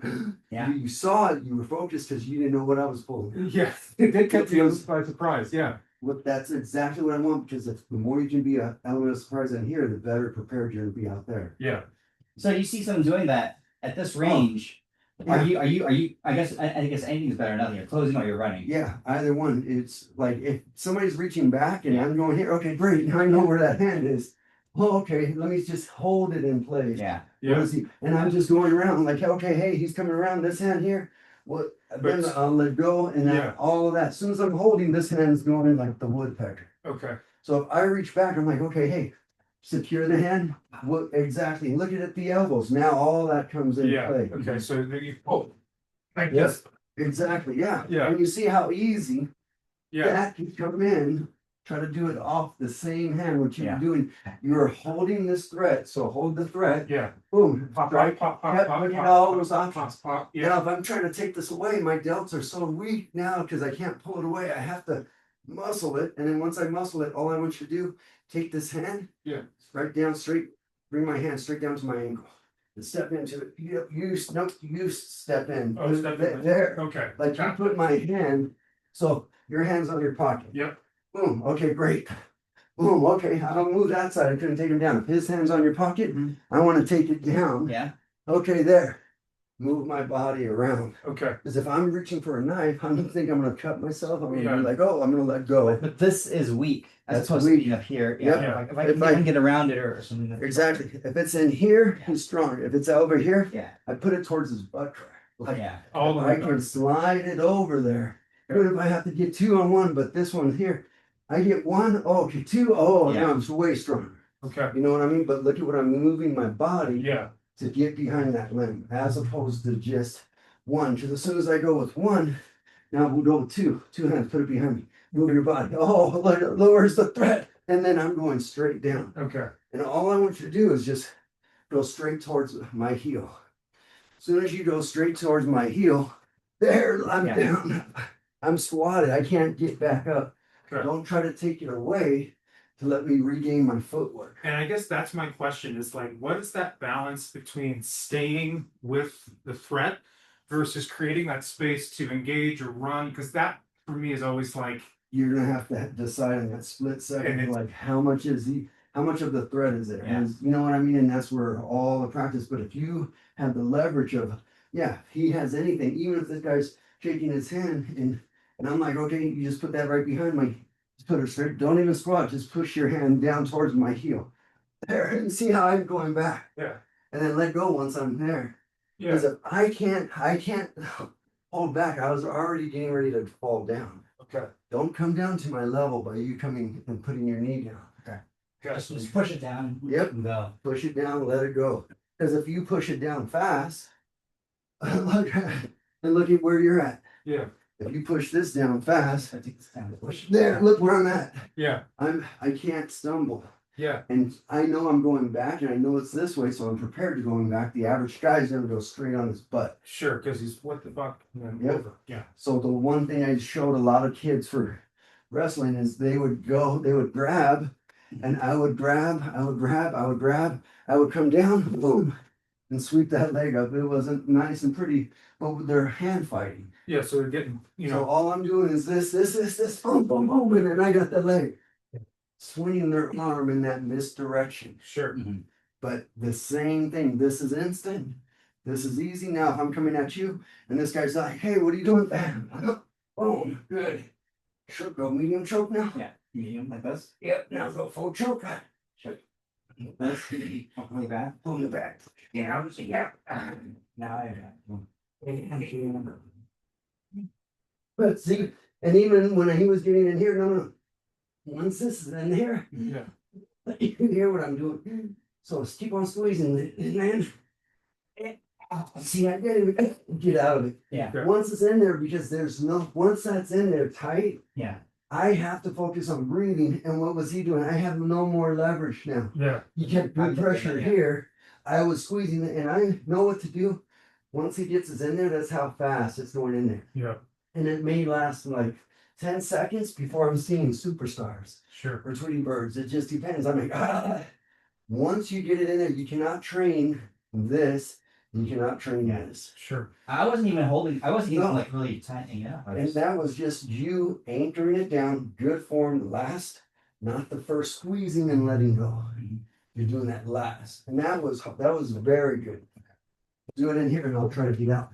Yeah. You saw it. You were focused because you didn't know what I was pulling. Yeah. It did catch me by surprise. Yeah. But that's exactly what I want because the more you can be a element of surprise in here, the better prepared you're to be out there. Yeah. So you see someone doing that at this range. Are you? I guess anything's better than nothing. You're closing or you're running. Yeah, either one. It's like if somebody's reaching back and I'm going here, okay, great. Now I know where that hand is. Oh, okay, let me just hold it in place. Yeah. What Yeah. is he? And I'm just going around like, okay, hey, he's coming around this hand here. What? Then But- I'll let go and then Yeah. all of that. As soon as I'm holding, this hand's going in like the woodpecker. Okay. So if I reach back, I'm like, okay, hey, secure the hand. What exactly? Look at the elbows. Now all that comes into Yeah. play. Okay. So then you, oh, like Yes. this. Exactly. Yeah. Yeah. And you see how easy Yeah. that can come in. Try to do it off the same hand, what you're Yeah. doing. You're holding this thread. So hold the thread. Yeah. Boom. Pop, Strike. pop, pop, Yep, pop, look at pop, all pop, those pop, options. pop. Yeah, Yeah. if I'm trying to take this away, my delts are so weak now because I can't pull it away. I have to muscle it. And then once I muscle it, all I want you to do, take this hand. Yeah. Right down straight, bring my hand straight down to my ankle. step into it. You step in. Oh, step in. There. Okay. Like you Gotcha. put my hand, so your hand's on your pocket. Yep. Boom. Okay, great. Boom. Okay, I don't move that side. I couldn't take him down. If his hand's on your pocket, I want to take it down. Yeah. Okay, there. Move my body around. Okay. Because if I'm reaching for a knife, I don't think I'm gonna cut myself. I'm gonna Yeah. be like, oh, I'm gonna let go. But this is weak as That's opposed weak. to being up here. Yep. Yeah. If I If can I- get around it or something. Exactly. If it's in here, he's strong. If it's over here, Yeah. I put it towards his butt crack. Like, Yeah. All the I way can back. slide it over there. Good if I have to get 2 on one, but this one here, I get 1, oh, okay, 2, oh, Yeah. now I'm way stronger. Okay. You know what I mean? But look at what I'm moving my body Yeah. to get behind that limb, as opposed to just 1. Because as soon as I go with 1, now we'll go with 2. 2 hands, put it behind me. Move your body. Oh, look, it lowers the threat. And then I'm going straight down. Okay. And all I want you to do is just go straight towards my heel. As soon as you go straight towards my heel, there, I'm Yeah. down. I'm squatted. I can't get back up. Okay. Don't try to take it away to let me regain my footwork. And I guess that's my question is like, what is that balance between staying with the threat versus creating that space to engage or run? Because that for me is always like, You're gonna have to decide in that split second, And like how much is how much of the threat is there? Yeah. You know what I mean? And that's where all the practice. But if you have the leverage of, yeah, if he has anything, even if this guy's shaking his hand and I'm like, okay, you just put that right behind me. Just put it straight. Don't even squat. Just push your hand down towards my heel. There, and see how I'm going back. yeah, And then let go once I'm there. yeah, Because if I can't hold back. I was already getting ready to fall down. okay, Don't come down to my level by you coming and putting your knee down. Just, just push it down. Yep. And go. Push it down, let it go. Because if you push it down fast, look and look at where you're at. yeah, If you push this down fast, I think it's time to push. there, look where I'm at. yeah, I can't stumble. yeah, And I know I'm going back and I know it's this way, so I'm prepared to going back. The average guy's gonna go straight on his butt. sure, because he's what the fuck, and then Yep. over. Yeah, So the one thing I showed a lot of kids for wrestling is they would grab, and I would grab, I would come down, boom, and sweep that leg up. It wasn't nice and pretty, but they're hand fighting. yeah. So we're getting, So all I'm doing is this, boom, boom, boom, and then I got the leg. Swinging their arm in that misdirection. sure, But the same thing, this is instant. This is easy. Now, if I'm coming at you and this guy's like, hey, what are you doing? Bam. Boom. Good. Should go medium choke now. Yeah. Medium like this. Yep. Now go full choke. Choke. This. Really bad. Pull the back. Yeah. Yeah. Now I But see, and even when he was getting in here, no. Once this is in here, yeah, you can hear what I'm doing. So let's keep on squeezing it, man. See, I didn't even get out of it. Yeah. Okay. Once it's in there, because once that's in there tight, Yeah. I have to focus on breathing. And what was he doing? I have no more leverage now. yeah, He kept good pressure here. I was squeezing it, and I know what to do. Once he gets it in there, that's how fast it's going in there. yeah, And it may last like 10 seconds before I'm seeing superstars sure, or Tweety Birds. It just depends. I'm like, Once you get it in there, you cannot train this. You cannot train this. sure, I wasn't even No. like really tightening it up. I And was- that was just you anchoring it down, good form last, not the first squeezing and letting go. You're doing that last. And that was very good. Do it in here and I'll try to get out.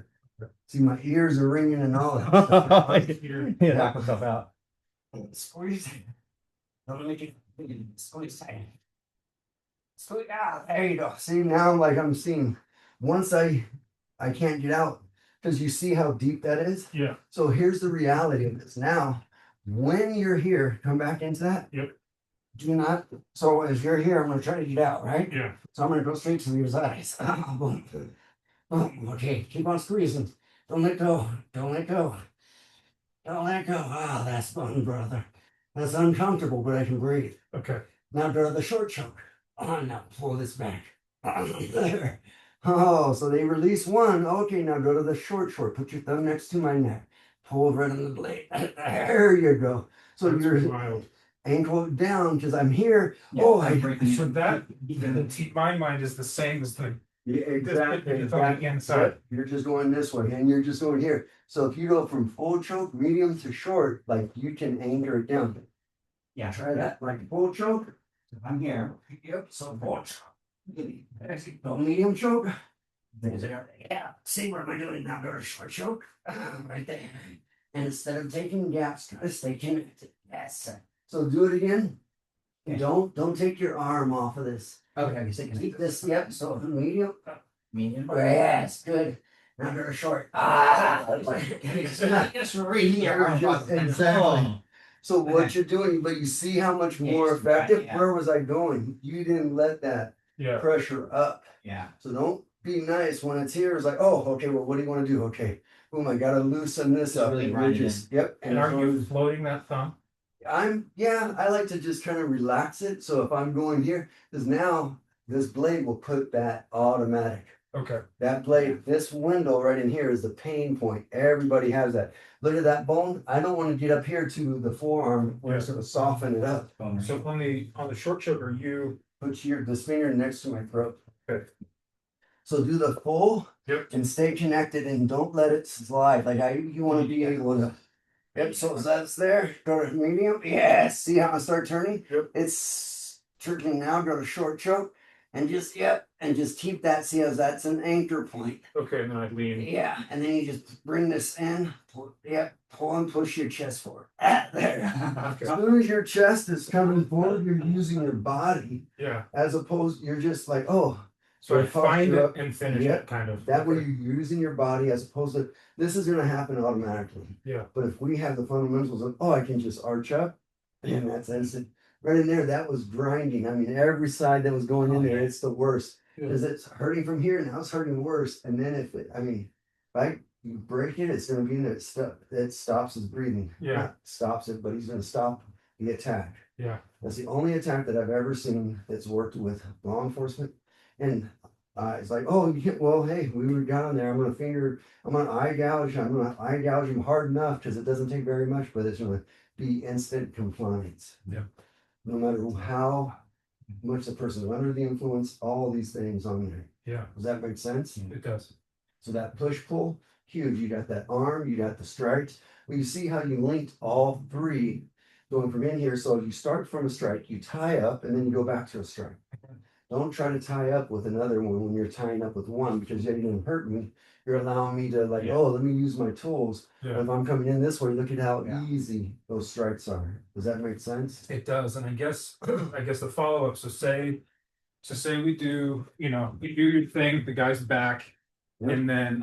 See, my ears are ringing and all that stuff. Yeah, knock myself out. Squeeze. Don't make it squeeze tight. Squeeze out. There you go. See, now like I'm seeing, once I can't get out, because you see how deep that is. yeah, So here's the reality of this. Now, when you're here, come back into that. Yep. Do not. So as you're here, I'm going to try to get out, right? yeah, So I'm going to go straight to your eyes. Boom. Boom. Okay. Keep on squeezing. Don't let go. Don't let go. Don't let go. Ah, that's fun, brother. That's uncomfortable, but I can breathe. okay, Now go to the short choke. Oh, now pull this back. There. Oh, so they release one. Okay, now go to the short. Put your thumb next to my neck. Pull right on the blade. There you go. So that's your wild. ankle down because I'm here. Yeah, Oh, I'm breaking So it. that, my mind is the same as the Yeah, exactly. It's on the inside. Yep, you're just going this way and you're just going here. So if you go from full choke, medium to short, like you can anchor it down. Yeah. Try that, like full choke. I'm here. Yep, so full choke. Go medium choke. Yeah, see what am I doing now? Go to short choke. Right there. And instead of taking gaps, try to stay connected. Yes. So do it again. Okay. Don't take your arm off of this. Okay, you say Keep this, yep, so medium. medium. Yes, good. Now go to short. Ah, Just right here. Exactly. So what Okay. you're doing, but you see how much Yeah, more it's right, effective? yeah. Where was I going? You didn't let that Yeah. pressure up. Yeah. So don't be nice when it's here. It's like, oh, okay, well, what do you want to do? Okay, boom, I gotta loosen this Just up. really And grind you're it just, yep. And as are long you as- floating that thumb? I like to just kind of relax it. So if I'm going here, because now this blade will put that automatic. Okay. That blade, this window right in here is the pain point. Everybody has that. Look at that bone. I don't want to get up here to the forearm where it's gonna soften it up. So on the short choke, are you? Put this finger next to my throat. Okay. So do the full Yep. and stay connected and don't let it slide. Like you want to be able to. Yep. So that's there. Go to medium. Yes. See how I start turning? Yep. It's turning now. Go to short choke and just and just keep that. See as that's an anchor point. Okay, and then I lean. Yeah, and then you just bring this in. Pull and push your chest forward. There. Okay. As soon as your chest is coming forward, you're using your body Yeah. as opposed. You're just like, oh, So I Or find posture it up. and finish Yeah. it, kind of. that way Okay. you're using your body as opposed to this is going to happen automatically. Yeah. But if we have the fundamentals of, oh, I can just arch up, and that's instant. Right in there, that was grinding. I mean, every side that was going in there, it's the worst. Yeah. Because it's hurting from here, now it's hurting worse. And then if you break it, it's going to be in there. It stops his breathing. Yeah. Not stops it, but he's going to stop the attack. Yeah. That's the only attack that I've ever seen that's worked with law enforcement. And it's like, oh, well, hey, we were down there. I'm gonna eye gouge him hard enough because it doesn't take very much, but it's gonna be instant compliance. Yeah. No matter how much the person is under the influence, all these things on there. Yeah. Does that make sense? It does. So that push pull, huge. You got that arm, you got the strikes. Well, you see how you linked all three going from in here. So you start from a strike, you tie up, and then you go back to a strike. Don't try to tie up with another one when you're tying up with one because you're going to hurt me. You're allowing me to Yeah. oh, let me use my tools. Yeah. If I'm coming in this way, look at how Yeah. easy those strikes are. Does that make sense? It does, and I guess the follow up. So say we do, you do your thing, the guy's back, Yep. and then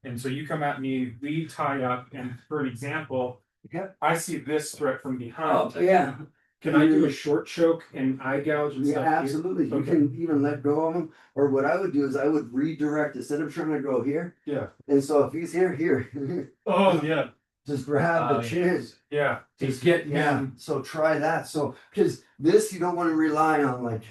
and so you come at me, we tie up, and for an example, Yep. I see this threat from behind. Yeah. Can I do a short choke and eye gouge and Yeah, stuff? here? absolutely. You Okay. can even let go of them. Or what I would do is I would redirect instead of trying to go here. Yeah. And so if he's here, Oh yeah, just grab the chin. yeah. Just get Yeah. him. So try that. So because this you don't want to rely on like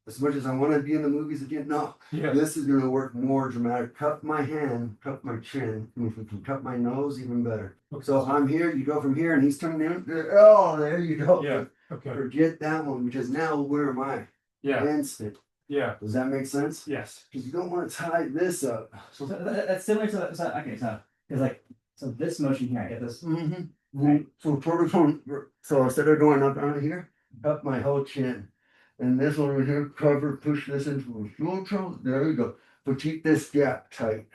as much as I want to be in the movies again. No, Yeah. this is going to work more dramatic. Cup my hand, cup my chin. And if we can cup my nose, even better. So I'm here. You go from here, and he's coming in. Oh, there you go. Yeah. Okay. Forget that one because now where am I? Yeah. Instant. Yeah. Does that make sense? Yes. Because you don't want to tie this up. So that's similar to that. Okay, so because so this motion here, I get this. Mm-hmm. So protocol. So instead of going up out here, up my whole chin. And this one over here, cover, push this into a full control. There you go. But keep this gap tight.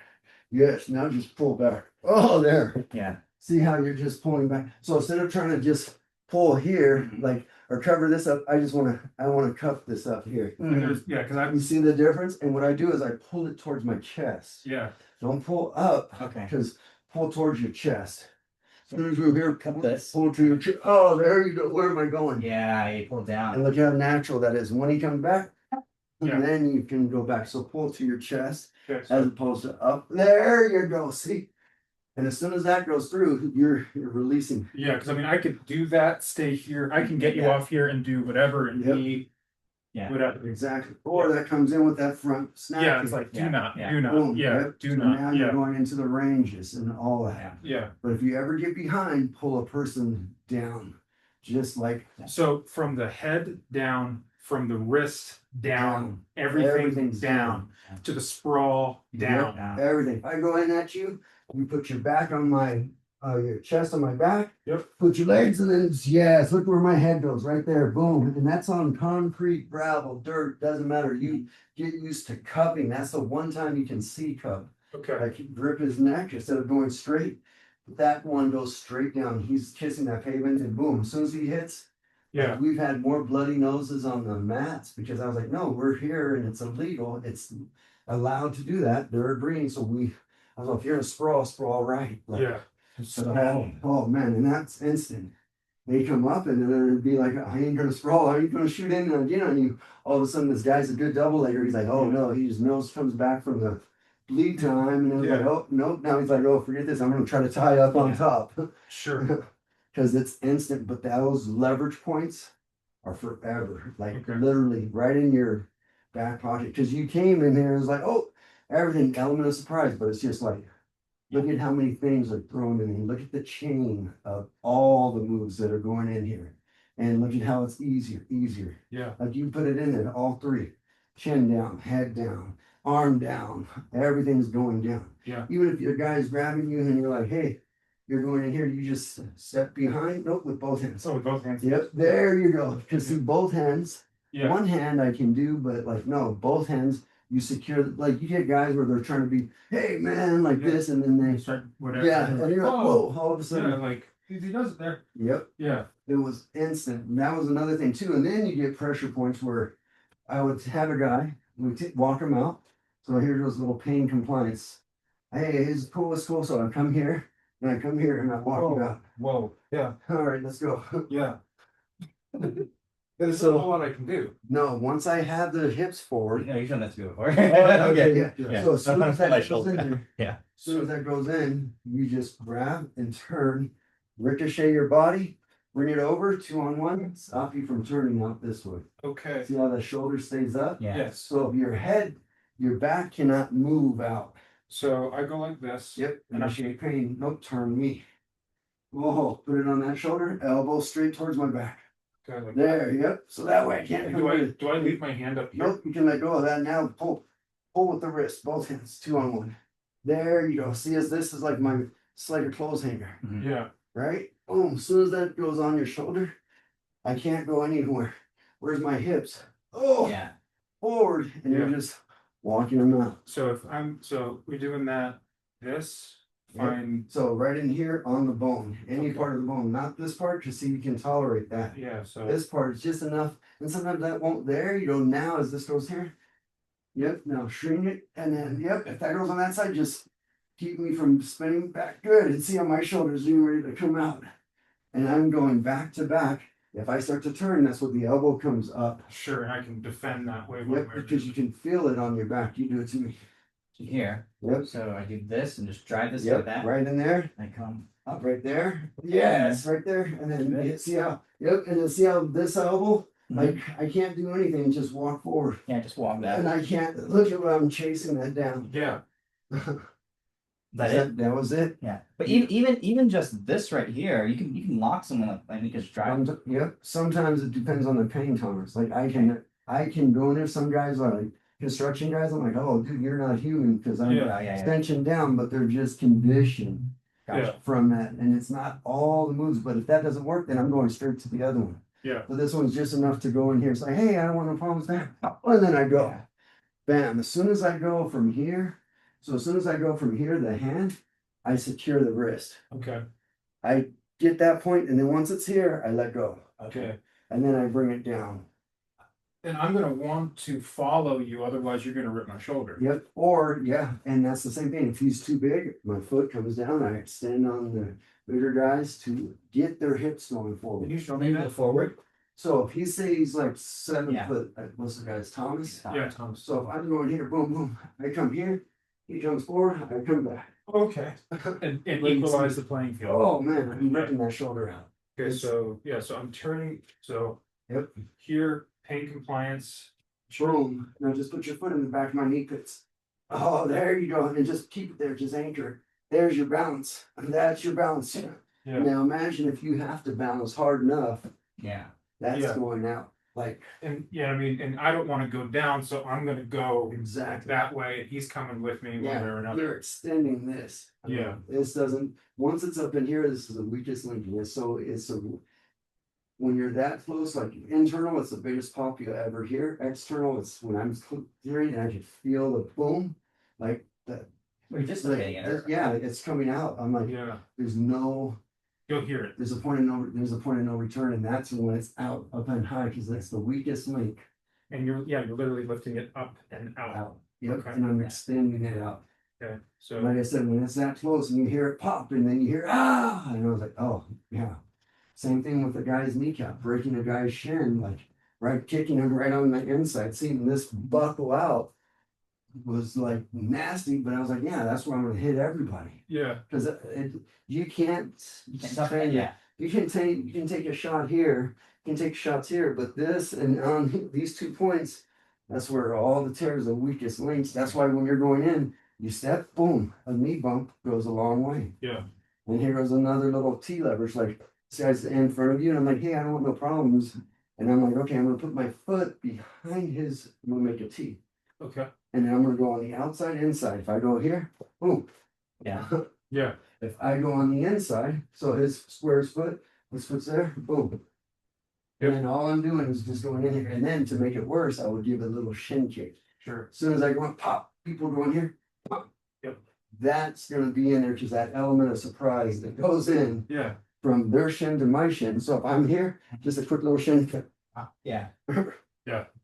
Yes, now just pull back. Oh, there. Yeah. See how you're just pulling back. So instead of trying to just pull here, like, or cover this up, I want to cup this up here. Yeah, because You see the difference? And what I do is I pull it towards my chest. yeah. Don't pull up, Okay. because pull towards your chest. As soon as we're here, Cup this. pull to your chest. Oh, there you go. Where am I going? Yeah, you pull And down. look how natural that is. When he comes back, Yeah. then you can go back. So pull to your chest Okay, as opposed to up. There you go. See? And as soon as that goes through, you're releasing. yeah, because I could do that, stay here. I can get you Yeah. off here and do whatever and Yep. me, Yeah. whatever. Exactly. Or that comes in with that front snap. Yeah, it's like do Yeah, not, yeah. do not, Boom, yeah, yep. do So not, now you're yeah, going into the ranges and all that. yeah. But if you ever get behind, pull a person down. Just like So from the head down from the wrist down, everything's Everything's down to the sprawl down. Yeah. Everything. If I go in at you, you put your back on my, your chest on my back. Yep. Put your legs and then, yes, look where my head goes, right there, boom. And that's on concrete, gravel, dirt, doesn't matter. You get used to cupping. That's the one time you can see cup. Okay. Like you grip his neck instead of going straight. That one goes straight down. He's kissing that pavement and boom, as soon as he hits. Yeah. Like, we've had more bloody noses on the mats because I was like, no, we're here and it's illegal. It's allowed to do that. They're agreeing. So I was like, if you're in a sprawl right. Like, Yeah. so, oh man, and that's instant. They come up and then it'd be like, I ain't gonna sprawl, I ain't gonna shoot in again on you. All of a sudden, this guy's a good double legger. He's like, oh no, he just nose comes back from the bleed time, and I was like, oh nope. Now he's like, oh, forget this. I'm gonna try to tie up on top Sure. because it's instant. But those leverage points are forever, like Okay. literally right in your back pocket. Because you came in here, it was like, oh, everything element of surprise, but it's just like. Look at how many things are thrown in. Look at the chain of all the moves that are going in here. And look at how it's easier. Yeah. Like you put it in there, all three. Chin down, head down, arm down. Everything's going down. Yeah. Even if your guy's grabbing you and you're like, hey, you're going in here, you just step behind. Nope, with both hands. So with both hands. Yep, there you go. Because see, both hands. Yeah. One hand I can do, but like no, both hands you secure. Like you get guys where they're trying to be, hey man, like Yeah. this, and then they Start whatever. yeah, and you're like, whoa, all of a Yeah, sudden, like he does it there. yep, Yeah. it was instant. And that was another thing too. And then you get pressure points where I would have a guy, walk him out. So here goes little pain compliance. Hey, it's cool, So I come here, and I come here, and I walk him out. Whoa. Yeah. All right, let's go. Yeah. There's So- a whole lot I can do. No, once I have the hips forward. Yeah, you've done that to me before. Okay, yeah. Yeah. So as soon as that My goes shoulder. in there, Yeah. as soon as that goes in, you just grab and turn, ricochet your body, bring it over 2-on-1, stop you from turning out this way. Okay. See how the shoulder stays up? Yeah. Yes. So your head, your back cannot move out. So I go like this. Yep. And I- Initiate pain. Nope. Turn me. Whoa. Put it on that shoulder. Elbow straight towards my back. Okay, like There. Yep. So that way I can't that. come Do I in. do I leave my hand up here? Nope, you can let go of that now. Pull with the wrist, both hands, 2-on-1. There you go. See, as this is like it's like a clothes hanger, Yeah. right? Boom. As soon as that goes on your shoulder, I can't go anywhere. Where's my hips? Oh, Yeah. forward, and you're Yeah. just walking them out. So we're doing that. This Yep. fine. So right in here on the bone, any Okay. part of the bone, not this part, because see, you can tolerate that. Yeah. So This part is just enough, and sometimes that won't. There you go. Now as this goes here, yep. Now shrink it, and then yep. If that goes on that side, just keep me from spinning back. Good, and see how my shoulders are ready to come out, and I'm going back to back. If I start to turn, that's what the elbow comes up. sure, and I can defend that way. Yep, because you can feel it on your back. You do it to me. To here. Yep. So I do this and just drive this Yep. like that. Right in there. I come Up right there. Yes, right there. And then see how, yep, and then see how this elbow, like I can't do anything, just walk forward. Can't just walk that. And I can't look at what I'm chasing that down. Yeah. That it? That was it. Yeah. But even just this right here, you can lock someone like you just drive. Yep. Sometimes it depends on the pain tolerance. Like I can go in there. Some guys are like construction guys. I'm like, oh dude, you're not human because I'm Yeah. tensioned down, but they're just conditioned Yeah. from that. And it's not all the moves, but if that doesn't work, then I'm going straight to the other one. Yeah. So this one's just enough to go in here. It's like, hey, I don't want no problems there. And then I go, Yeah. bam. As soon as I go from here, the hand, I secure the wrist. Okay. I get that point, and then once it's here, I let go. Okay. And then I bring it down. And I'm gonna want to follow you, otherwise you're gonna rip my shoulder. Yep. Or yeah, and that's the same thing. If he's too big, my foot comes down. I extend on the bigger guys to get their hips going Can forward. you show me that? Forward. So if he says he's like 7 Yeah. foot, what's the guy's Thomas? Yeah, Thomas. So if I'm going here, boom, boom, I come here, he comes forward, I come back. Okay. And equalize the playing field. Oh man, I'm ripping that shoulder out. Okay, so yeah, so I'm turning, so Yep. here, pain compliance. Boom. Now just put your foot in the back of my knee pits. Oh, there you go. And just keep it there, just anchor it. There's your balance. And that's your balance. Yeah. Now imagine if you have to balance hard enough, Yeah. that's Yeah. going out. like And yeah, I mean, and I don't want to go down, so I'm gonna go exactly. that way. He's coming with me one way or Yeah, another. you're extending this. I mean, Yeah. this doesn't, once it's up in here, this is the weakest link. It's a, when you're that close, like internal, it's the biggest pop you ever hear. External, it's when I'm hearing and I can feel the boom, like that. We're just Like, looking at it. yeah, it's coming out. I'm like, Yeah, there's no, you'll hear it. there's a point of no return, and that's when it's out up and high because that's the weakest link And you're literally lifting it up and out. out. Yep, Okay. and I'm extending it out. Okay, so Like I said, when it's that close and you hear it pop, and then you hear ah, and I was like, oh yeah. Same thing with the guy's kneecap, breaking a guy's shin, like right, kicking him right on the inside, seeing this buckle out was like nasty. But I was like, yeah, that's where I'm gonna hit everybody yeah, because you can't. You can't stop it, yeah. You can take a shot here, you can take shots here, but this and on these 2 points, that's where all the tears are weakest links. That's why when you're going in, you step, boom, a knee bump goes a long way. yeah, And here goes another little T leverage, like this guy's in front of you, and I'm like, hey, I don't want no problems. And I'm like, okay, I'm gonna put my foot behind his, I'm gonna make a T. okay, And then I'm gonna go on the outside, inside. If I go here, boom. Yeah. yeah, If I go on the inside, so his square his foot, his foot's there, boom. Yep. And then all I'm doing is just going in here. And then to make it worse, I would give a little shin kick. sure. As soon as I go in, pop, people going here, pop. Yep. That's gonna be in there because that element of surprise that goes in Yeah, from their shin to my shin. So if I'm here, just a quick little shin kick. Yeah,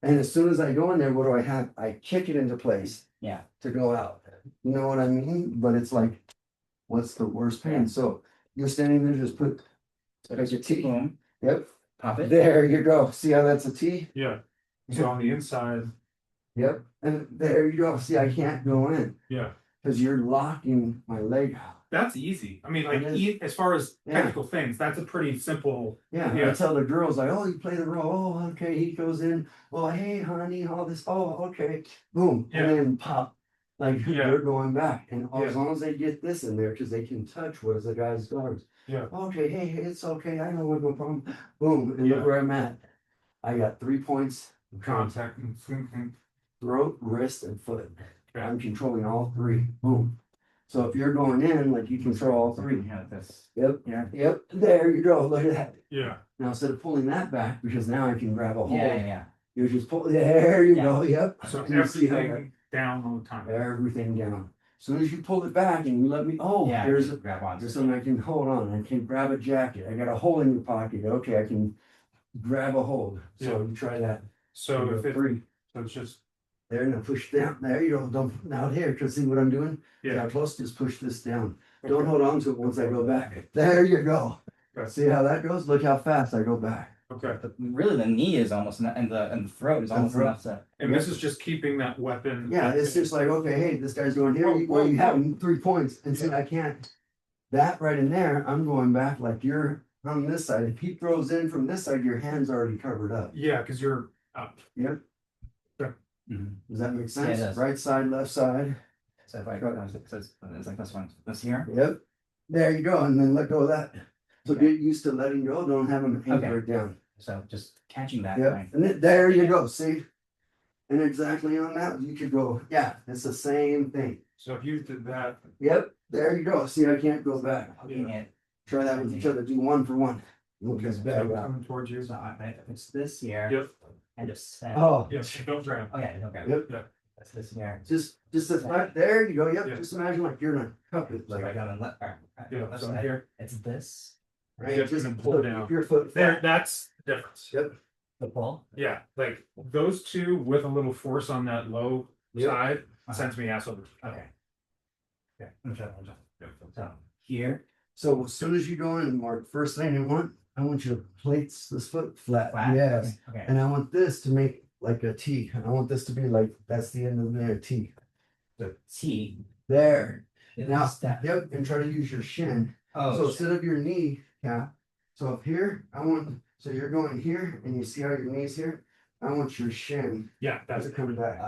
And as soon as I go in there, what do I have? I kick it into place yeah. to go out. You know what I mean? But it's like, what's the worst pain? So you're standing there, just put like a T. Boom, Yep. pop it. There you go. See how that's a T? yeah. So on the inside, Yep. And there you go. See, I can't go in yeah, because you're locking my leg out. that's easy. I mean, like It is. as far as Yeah. technical things, that's a pretty simple. Yeah, Yeah. I tell the girls like, oh, you play the role. Oh, okay. He goes in. Well, hey, honey, all this. Oh, okay. Boom, Yeah. and then pop. Like Yeah. they're going back, and Yeah. as long as they get this in there, because they can touch what is the guy's guards. Yeah. Okay, hey, it's okay. I know what no problem. Boom, and Yeah. look where I'm at. I got 3 points of contact: Contact. throat, wrist, and foot. Okay. I'm controlling all 3. Boom. So if you're going in, like you control all 3. Yeah, this. Yep. Yeah. Yep. There you go. Look at that. Yeah, Now instead of pulling that back, because now I can grab a hold. Yeah. You just pull. There you Yeah. go. Yep. so And you see how everything down all the time. everything down. As soon as you pull it back and you let me. Oh, Yeah, here's just grab on. there's something I can hold on. I can grab a jacket. I got a hole in your pocket. Okay, I can grab a hold. So you try that. So You go if it, 3. so it's just, There, now push down. There you go. Don't out here. Because see what I'm doing? yeah, How close? Just push this down. Okay. Don't hold on to it once I go back. There you go. Okay. See how that goes? Look how fast I go back. okay. But really, the knee is almost, and the throat is almost throat. enough to. And this is just keeping that weapon. Yeah, it's just like, okay, hey, this guy's going here, well, you have 3 points, and see, I can't. That right in there, I'm going back like you're on this side. If he throws in from this side, your hand's already covered up. Yeah, because you're up. Yep. Mhm. Does that make Yeah, it sense? does. Right side, left side. So if I go down, it's like this one, this here. Yep. There you go, and then let go of that. So Okay. get used to letting go. Don't have him anchor it down. So just catching that. Yep. Right? And then, there you go. See, and exactly on that, you could go. Yeah, it's the same thing. So if you did that, Yep. There you go. See, I can't go back. Hooking it. Try that with each other. Do 1 for 1. Look okay, his so bag out. coming towards you. So if it's this here. Yep. And just set. Oh, Yeah, don't grab. Okay. Okay. Yep. Yeah. That's this here. just the flat. There you go. Yep. Yeah. Just imagine like you're in a cup. It's So if I like go and let. Yeah, Left so side, here. it's this. right. Yep, Just and pull so down. keep your foot There, flat. that's the difference. Yep. The pull. Yeah, like those two with a little force on that low Yep. side sends me ass over. Okay. Yeah. So here. So as soon as you go in, Mark, first thing you want, I want you to place this foot flat. Flat. Yes. Okay. And I want this to make like a T. I want this to be like that's the end of their T. The T. There. Is Now, step. yep. And try to use your shin. Oh. So instead of your knee, yeah. So up here, so you're going here, and you see how your knee's here. I want your shin Yeah, that's to come back.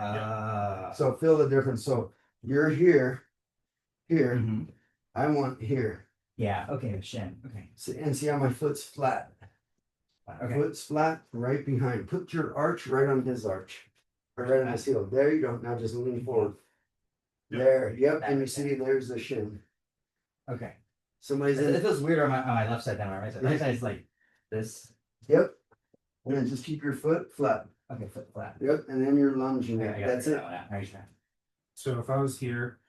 So. So feel the difference. So you're here, here. Mhm. I want here. Yeah. Okay. Shin. Okay. See, and see how my foot's flat. Okay. Foot's flat, right behind. Put your arch right on his arch. Or right on his heel. There you go. Now just lean forward. Yep. There, yep, and you see there's the shin. Okay. Somebody's It in, feels weird on my left side than my right side. Right side is like this. yep. And then just keep your foot flat. Okay, foot flat. Yep, and then you're lunging. Okay, I got That's it. Right. So if I was here,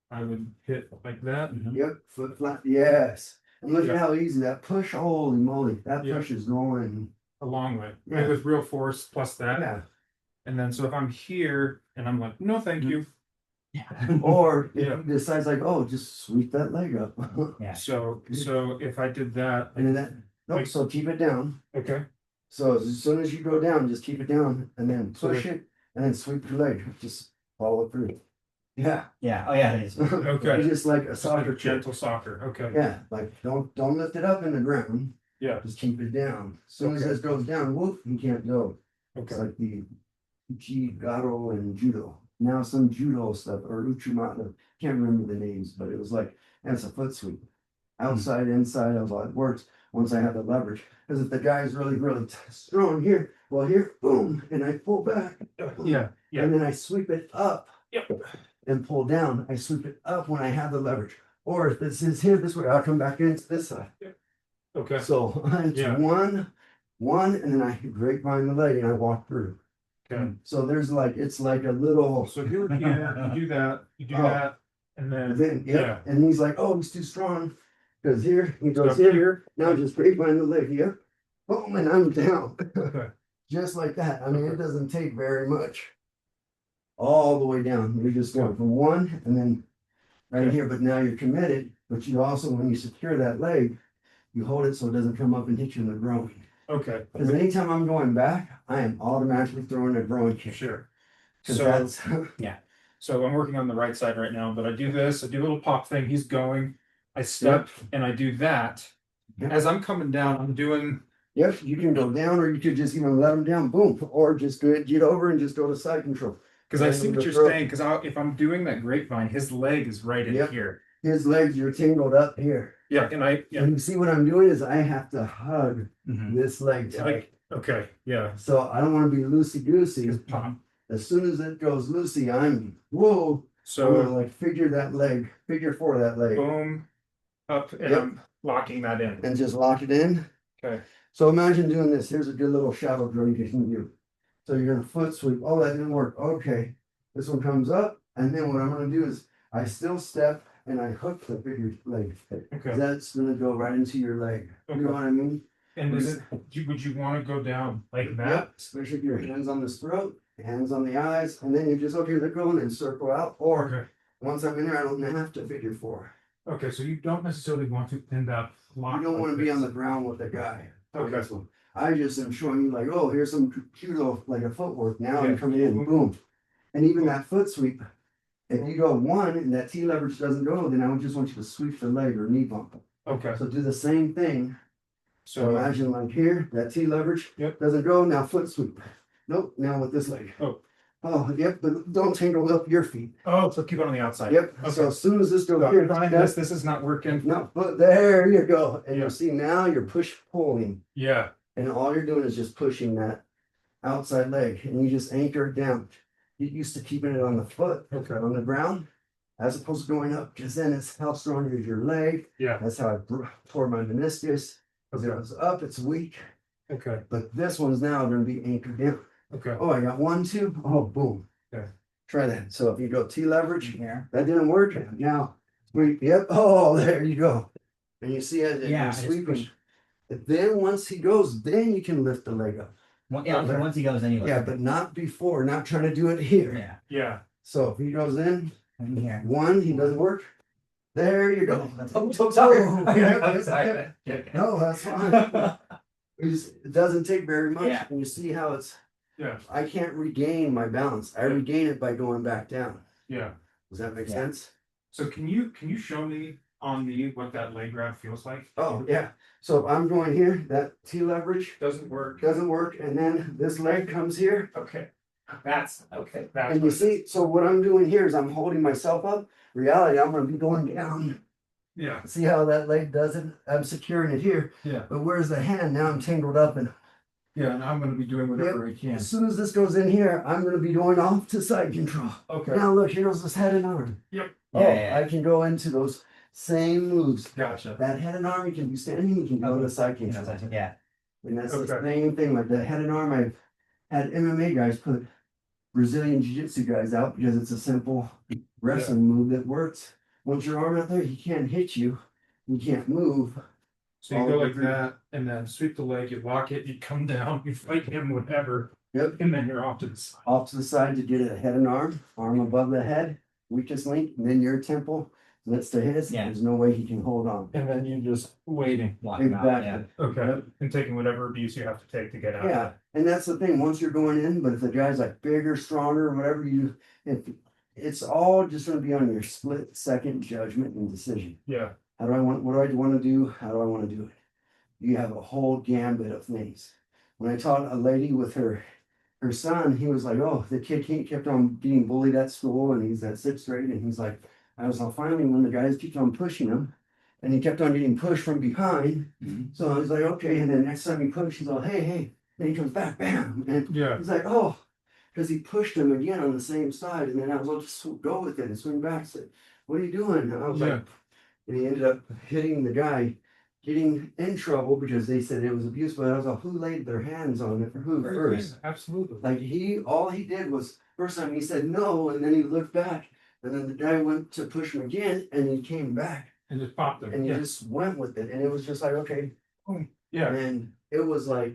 I would hit like that. Yep, foot flat. Yes. And look Yeah. at how easy that push. Holy moly, that Yeah. push is going. A long way. Yeah. Like with real force plus that. Yeah. And then so if I'm here and I'm like, no, thank you. Yeah. Or if Yeah. he decides like, oh, just sweep that leg up. Yeah. So if I did that, And then that, nope, Like- so keep it down. okay. So as soon as you go down, just keep it down and then So push it and then sweep your leg. Just follow through. Yeah. Yeah. Oh yeah, it is. Okay. It's just like a It's like soccer a kick. gentle soccer. Okay. Yeah, like don't lift it up in the ground. Yeah. Just keep it down. As soon as Okay. this goes down, whoop, you can't go. It's Okay. like the Garo and judo. Now some judo stuff or uchimata. Can't remember the names, but it was like that's a foot sweep. Outside, inside of it works once I have the leverage. Because if the guy's really strong here, well here, boom, and I pull back. Yeah. Yeah. And then I sweep it up. Yep. And pull down. I sweep it up when I have the leverage. Or if this is here this way, I'll come back into this side. Okay. So it's Yeah. one, and then I grapevine the leg and I walk through. Okay. So there's like it's like a little. So if you were here, you do that, Oh. that, and then Yeah. And he's like, oh, he's too strong. Because here he goes so here. Now just grapevine the leg here. Boom, and I'm down. Okay. Just like that. I mean, it doesn't take very much. All the way down. You're just going from one and then right Okay. here. But now you're committed. But you also, when you secure that leg, you hold it so it doesn't come up and hit you in the groin. Okay. Because anytime I'm going back, I am automatically throwing a groin kick. Sure. Because So that's so I'm working on the right side right now, but I do this, I do a little pop thing, he's going, I step and I do that. Yep. As I'm coming down, I'm doing yep, you can go down or you could just even let him down, boom, or just get over and just go to side control. because I Right see in what the you're throat. saying, because if I'm doing that grapevine, his leg is right in Yep. here. His legs, you're tangled up here. Yeah, and And you see what I'm doing is I have to hug this leg tight. like okay, yeah. So I don't want to be loosey goosey. Just pop. As soon as it goes loosey, I'm whoa. I'm So gonna like figure four that leg, boom, up, and Yep. I'm locking that in. and just lock it in. Okay. So imagine doing this. Here's a good little shadow drill you can do. So you're gonna foot sweep. Oh, that didn't work. Okay. This one comes up, and then what I'm gonna do is I still step and I hook the figure leg. Okay. That's gonna go right into your leg. You know Okay. what I mean? And is it, would you want to go down like that? Yep. Especially if your hands on this throat, hands on the eyes, and then you just okay, they're going and circle out. Or Okay. once I'm in there, I don't have to figure four. Okay, so you don't necessarily want to end up locked. You don't want to like be on this. the ground with the guy. Okay. This one. I just am showing you like, oh, here's some judo, like a footwork. Now Yeah. I'm coming in, boom. And even that foot sweep, if you go one and that T leverage doesn't go, then I would just want you to sweep the leg or knee bump. Okay. So do the same thing. So So imagine like here, that T leverage Yep. doesn't go, now foot sweep. Nope, now with this leg. Oh. Oh, yep, but don't tangle up your feet. so keep it on the outside. Yep, Okay. so as soon as this goes So here, I'm trying that's- this is not working. no, but there you go. And Yeah. you see now you're push pulling. Yeah. And all you're doing is just pushing that outside leg and you just anchor it down. Get used to keeping it on the foot, Okay. on the ground, as opposed to going up, because then it's how strong is your leg. Yeah. That's how I tore my meniscus. Because it was up, it's weak. Okay. But this one's now going to be anchored down. Okay. Oh, I got 1, 2. Oh, boom. Okay. Try that. So if you go T leverage, Here. that didn't work. Now, sweep. Yep. Oh, there you go. And you see as Yeah, I you're just sweeping. push. Then once he goes, then you can lift the leg up. Yeah, Okay. once he goes in, he goes. Yeah, but not before, not trying to do it here. Yeah. Yeah. So if he goes in, And here. 1, he doesn't work. There you go. I'm so sorry. Oh, I'm sorry. No, that's fine. It doesn't take very much. Yeah. And you see how it's, Yeah. I can't regain my balance. I regain it by going back down. Yeah. Does that make Yeah. sense? So can you show me on me what that leg grab feels like? Oh, yeah. So if I'm going here, that T leverage Doesn't work. doesn't work. And then this leg comes here. Okay. That's okay. That's And you what it is. see, so what I'm doing here is I'm holding myself up. Reality, I'm going to be going down. Yeah. See how that leg doesn't? I'm securing it here. Yeah. But where's the hand? Now I'm tangled up and Yeah, and I'm gonna be doing whatever I can. As soon as this goes in here, I'm gonna be going off to side control. Okay. Now look, here's this head and arm. Yep. Oh, Yeah. I can go into those same moves. Gotcha. That head and arm, you can do standing, you can go to side control. Yeah. And that's the Okay. same thing with the head and arm. I've had MMA guys put Brazilian Jiu-Jitsu guys out because it's a simple wrestling move that works. Once your arm out there, he can't hit you. You can't move. So you go like that, and then sweep the leg, you lock it, you come down, you fight him, whatever, Yep. and then you're off to the side. Off to the side to get a head and arm above the head, weakest link, and then your temple lets to his. Yeah. There's no way he can hold on. And then you just waiting. Lock him out, yeah. Exactly. Okay. Yep. And taking whatever abuse you have to take to get out. Yeah, and that's the thing. Once you're going in, but if the guy's like bigger, stronger, whatever you, if it's all just going to be on your split second judgment and decision. Yeah. How do I want? What do I want to do? How do I want to do it? You have a whole gambit of things. When I taught a lady with her son, he was like, "Oh, the kid kept on getting bullied at school, and he's at sixth grade, and he's like, I was like, finally when the guys kept on pushing him, and he kept on getting pushed from behind. So I was like, okay, and then next time he pushed, he's like, hey, then he comes back, bam, and Yeah. he's like, oh, because he pushed him again on the same side, and then I was like, just go with it and swing back. I said, what are you doing? And I was like, and he ended up hitting the guy, getting in trouble because they said it was abuse. But I was like, who laid their hands on it? Who first? Absolutely. Like all he did was first time he said no, and then he looked back, and then the guy went to push him again, and he came back, And just popped them. and he just went with it, and it was just like okay, Yeah. and it was like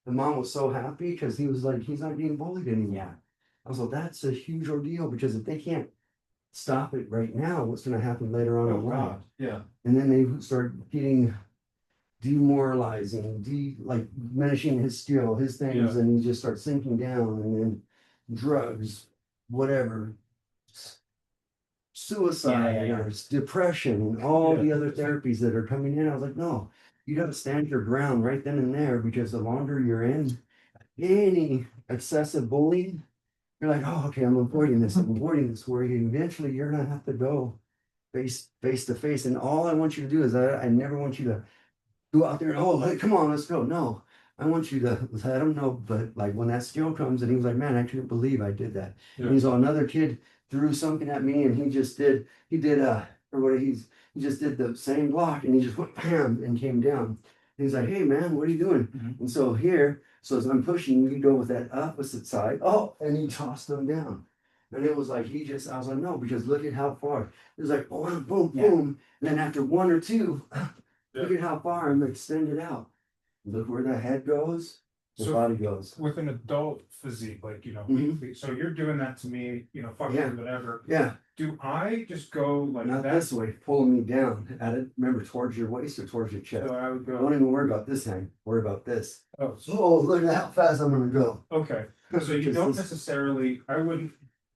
the mom was so happy because he was like he's not being bullied anymore. Yeah. I was like, that's a huge ordeal because if they can't stop it right now, what's going to happen later on Oh, in life? God. Yeah. And then they start getting demoralizing, like diminishing his skill, his things, Yeah. and he just starts sinking down, and then drugs, whatever, suicide, Yeah. or depression, and all Yeah. the other therapies that are coming in. I was like, no, you got to stand your ground right then and there because the longer you're in any excessive bullying, you're like, oh, okay, I'm avoiding this, where eventually you're gonna have to go face to face. And all I want you to do is I never want you to go out there and oh, hey, come on, let's go. No, I want you to let them know. But like when that skill comes, and he was like, man, I couldn't believe I did that. Yeah. And he's all another kid threw something at me, and he just did he just did the same block, and he just went bam and came down. And he's like, hey man, what are you doing? Mhm. And so here, so as I'm pushing, you go with that opposite side. Oh, and he tossed them down. And it was like I was like, no, because look at how far. It was like boom, boom, Yeah. boom. And then after one or two, look Yeah. at how far I'm extended out. Look where the head goes, the So- body goes. With an adult physique, like, Mhm. so you're doing that to me, fuck Yeah. you, whatever. Yeah, Do I just go like not that? this way, pulling me down at it. Remember, towards your waist or towards your chest. So I would Don't go, even worry about this hand. Worry about this. oh, Oh, look at how fast I'm gonna go. okay. So you Because don't this- necessarily, I wouldn't,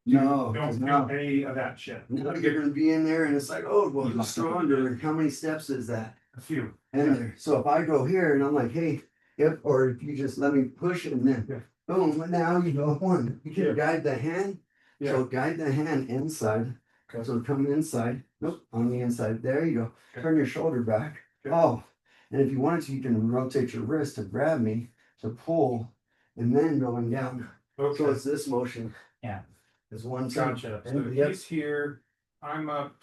No, don't no. do any of that shit. Now you're gonna be in there, and it's like, oh, well, You who's lock up. stronger? How many steps is that? A few. In there. So if I go here and I'm like, hey, yep, or if you just let me push it and then Yeah. boom, now you go one. You can Yeah. guide the hand. Yeah. So guide the hand inside. Okay. So come inside. Nope, on the inside. There you go. Okay. Turn your shoulder back. Okay. Oh, and if you wanted to, you can rotate your wrist to grab me to pull, and then going down. So Okay, it's this motion. Yeah. It's one, two. gotcha. So And, yep, he's here, I'm up.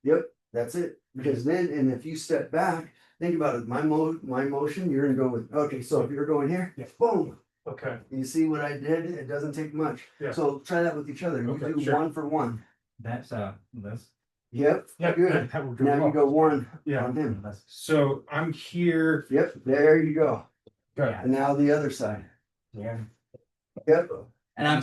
yep, that's it. Because then, and if you step back, think about it. My motion, you're gonna go with. Okay, so if you're going here, Yeah. boom. Okay, You see what I did? It doesn't take much. Yeah. So try that with each other. You Okay, do sure. one for one. That's this. Yep. yeah, Good. that would Now you well. go one Yeah. on him. That's So I'm here. Yep. There you go. Okay. And now the other side. yeah. Yep. And I'm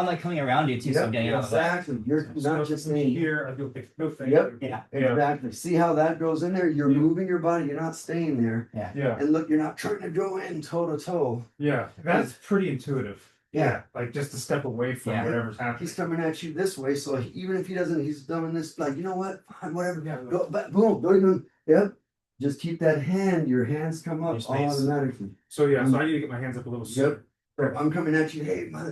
like coming around you too, so I'm Yep. getting out of the way. Exactly. You're So not just I'm me. here. I go, okay, no thank Yep. you. Yeah. Yeah. Exactly. See how that goes in there? You're Yeah. moving your body. You're not staying there. Yeah. And look, you're not trying to go in toe to toe. Yeah. That's pretty intuitive. Yeah. Like just to step away from Yeah. whatever's happening. He's coming at you this way. So even if he doesn't, he's doing this like, you know what? Fine, whatever. Yeah. Go back. Boom. Don't even. Yep. Just keep that hand. Your hands come up Your space. automatically. So yeah, so I need to get my hands up a little sooner. So I'm coming at you. Hey, mother,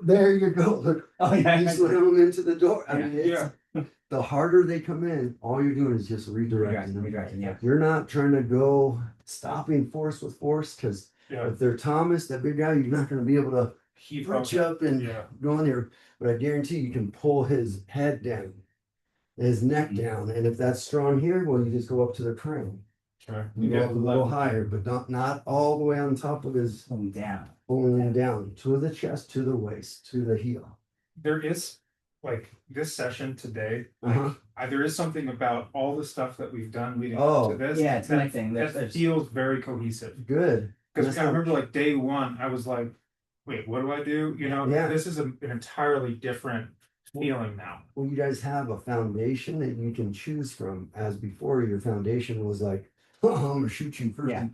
there you go. Look, Oh yeah. you slam them into the door. I mean, it's, Yeah. the harder they come in, all you're doing is just redirecting them. Redirecting, yeah. You're not trying to go stopping force with force because Yeah. If they're Thomas, that big guy, you're not gonna be able to Heave reach up and Yeah. go in there, but I guarantee you can pull his head down, his neck Mhm. down, and if that's strong here, well, you just go up to the crown. Sure. You go up a little higher, but not all the way on top of his, Going down. pulling him down to the chest, to the waist, to the heel. There is like this session today. Uh-huh. There is something about all the stuff that we've done leading up Oh, to this. Yeah, it's that, connecting. that feels very cohesive. Good. Because That's I how- remember like day one, I was like, wait, what do I do? You know, Yeah. this is an entirely different feeling now. Well, you guys have a foundation that you can choose from, as before your foundation was like, oh, I'm gonna shoot you first. Yeah.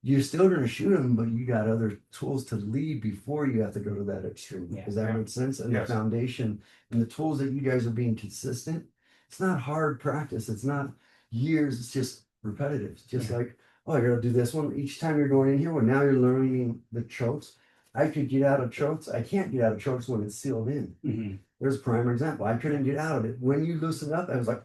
You're still gonna shoot him, but you got other tools to lead before you have to go to that extreme. Yeah. Does that Yeah. make sense? And Yes. the foundation and the tools that you guys are being consistent, it's not hard practice. It's not years, it's just repetitive. It's just Yeah. like, oh, I gotta do this one. Each time you're going in here, well, now you're learning the chokes. I could get out of chokes. I can't get out of chokes when it's sealed in. Mhm. There's a prime example. I couldn't get out of it. When you loosen up, I was like,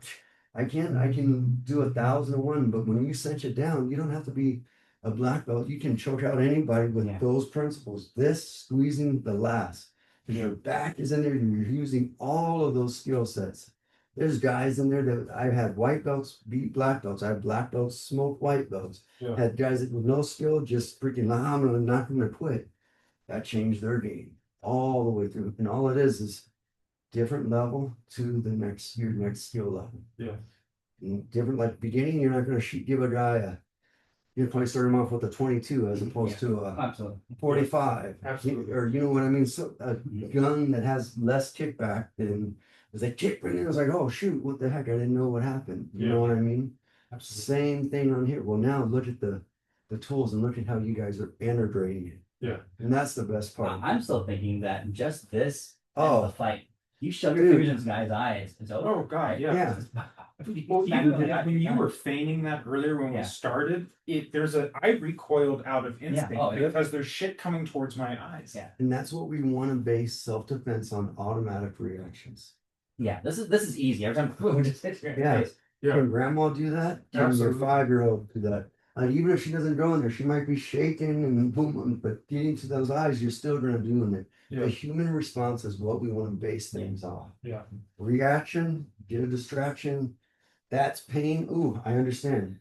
I can do 1,001, but when you cinch it down, you don't have to be a black belt. You can choke out anybody with Yeah. those principles. This squeezing the last. Because your back is in there, and you're using all of those skill sets. There's guys in there that I've had white belts beat black belts. I have black belts smoke white belts. Yeah. Had guys that with no skill just freaking, nah, I'm not gonna quit. That changed their game all the way through. And all it is different level to the next your next skill level. Yeah. And different, like beginning, you're not gonna give a guy you'll probably start him off with a 22 as opposed to a Absolutely. 45. Absolutely. Or you know what I mean? So a Mhm. gun that has less kickback than was like kick right in. I was like, oh shoot, what the heck? I didn't know what happened. You know what I mean? Absolutely. Same thing on here. Well, now look at the tools and look at how you guys are integrating it. Yeah. And that's the best part. I'm still thinking that just this and Oh. the fight. You shove your Dude. fingers in this guy's eyes, it's over. Oh God, right? yeah. Yeah. Well, Yeah. even when you were feigning that earlier when Yeah. we started, I recoiled out of instinct Oh, yeah. because there's shit coming towards my eyes. Yeah. And that's what we want to base self-defense on, automatic reactions. Yeah, this is easy. Every time boom, just hits your Yeah. face. Yeah. Can grandma do that? Can your Absolutely. 5-year-old do that? Even if she doesn't go in there, she might be shaking and boom, but getting to those eyes, you're still gonna doing it. Yeah. The human response is what we want to base things off. Yeah. Reaction, get a distraction, that's pain. Ooh, I understand.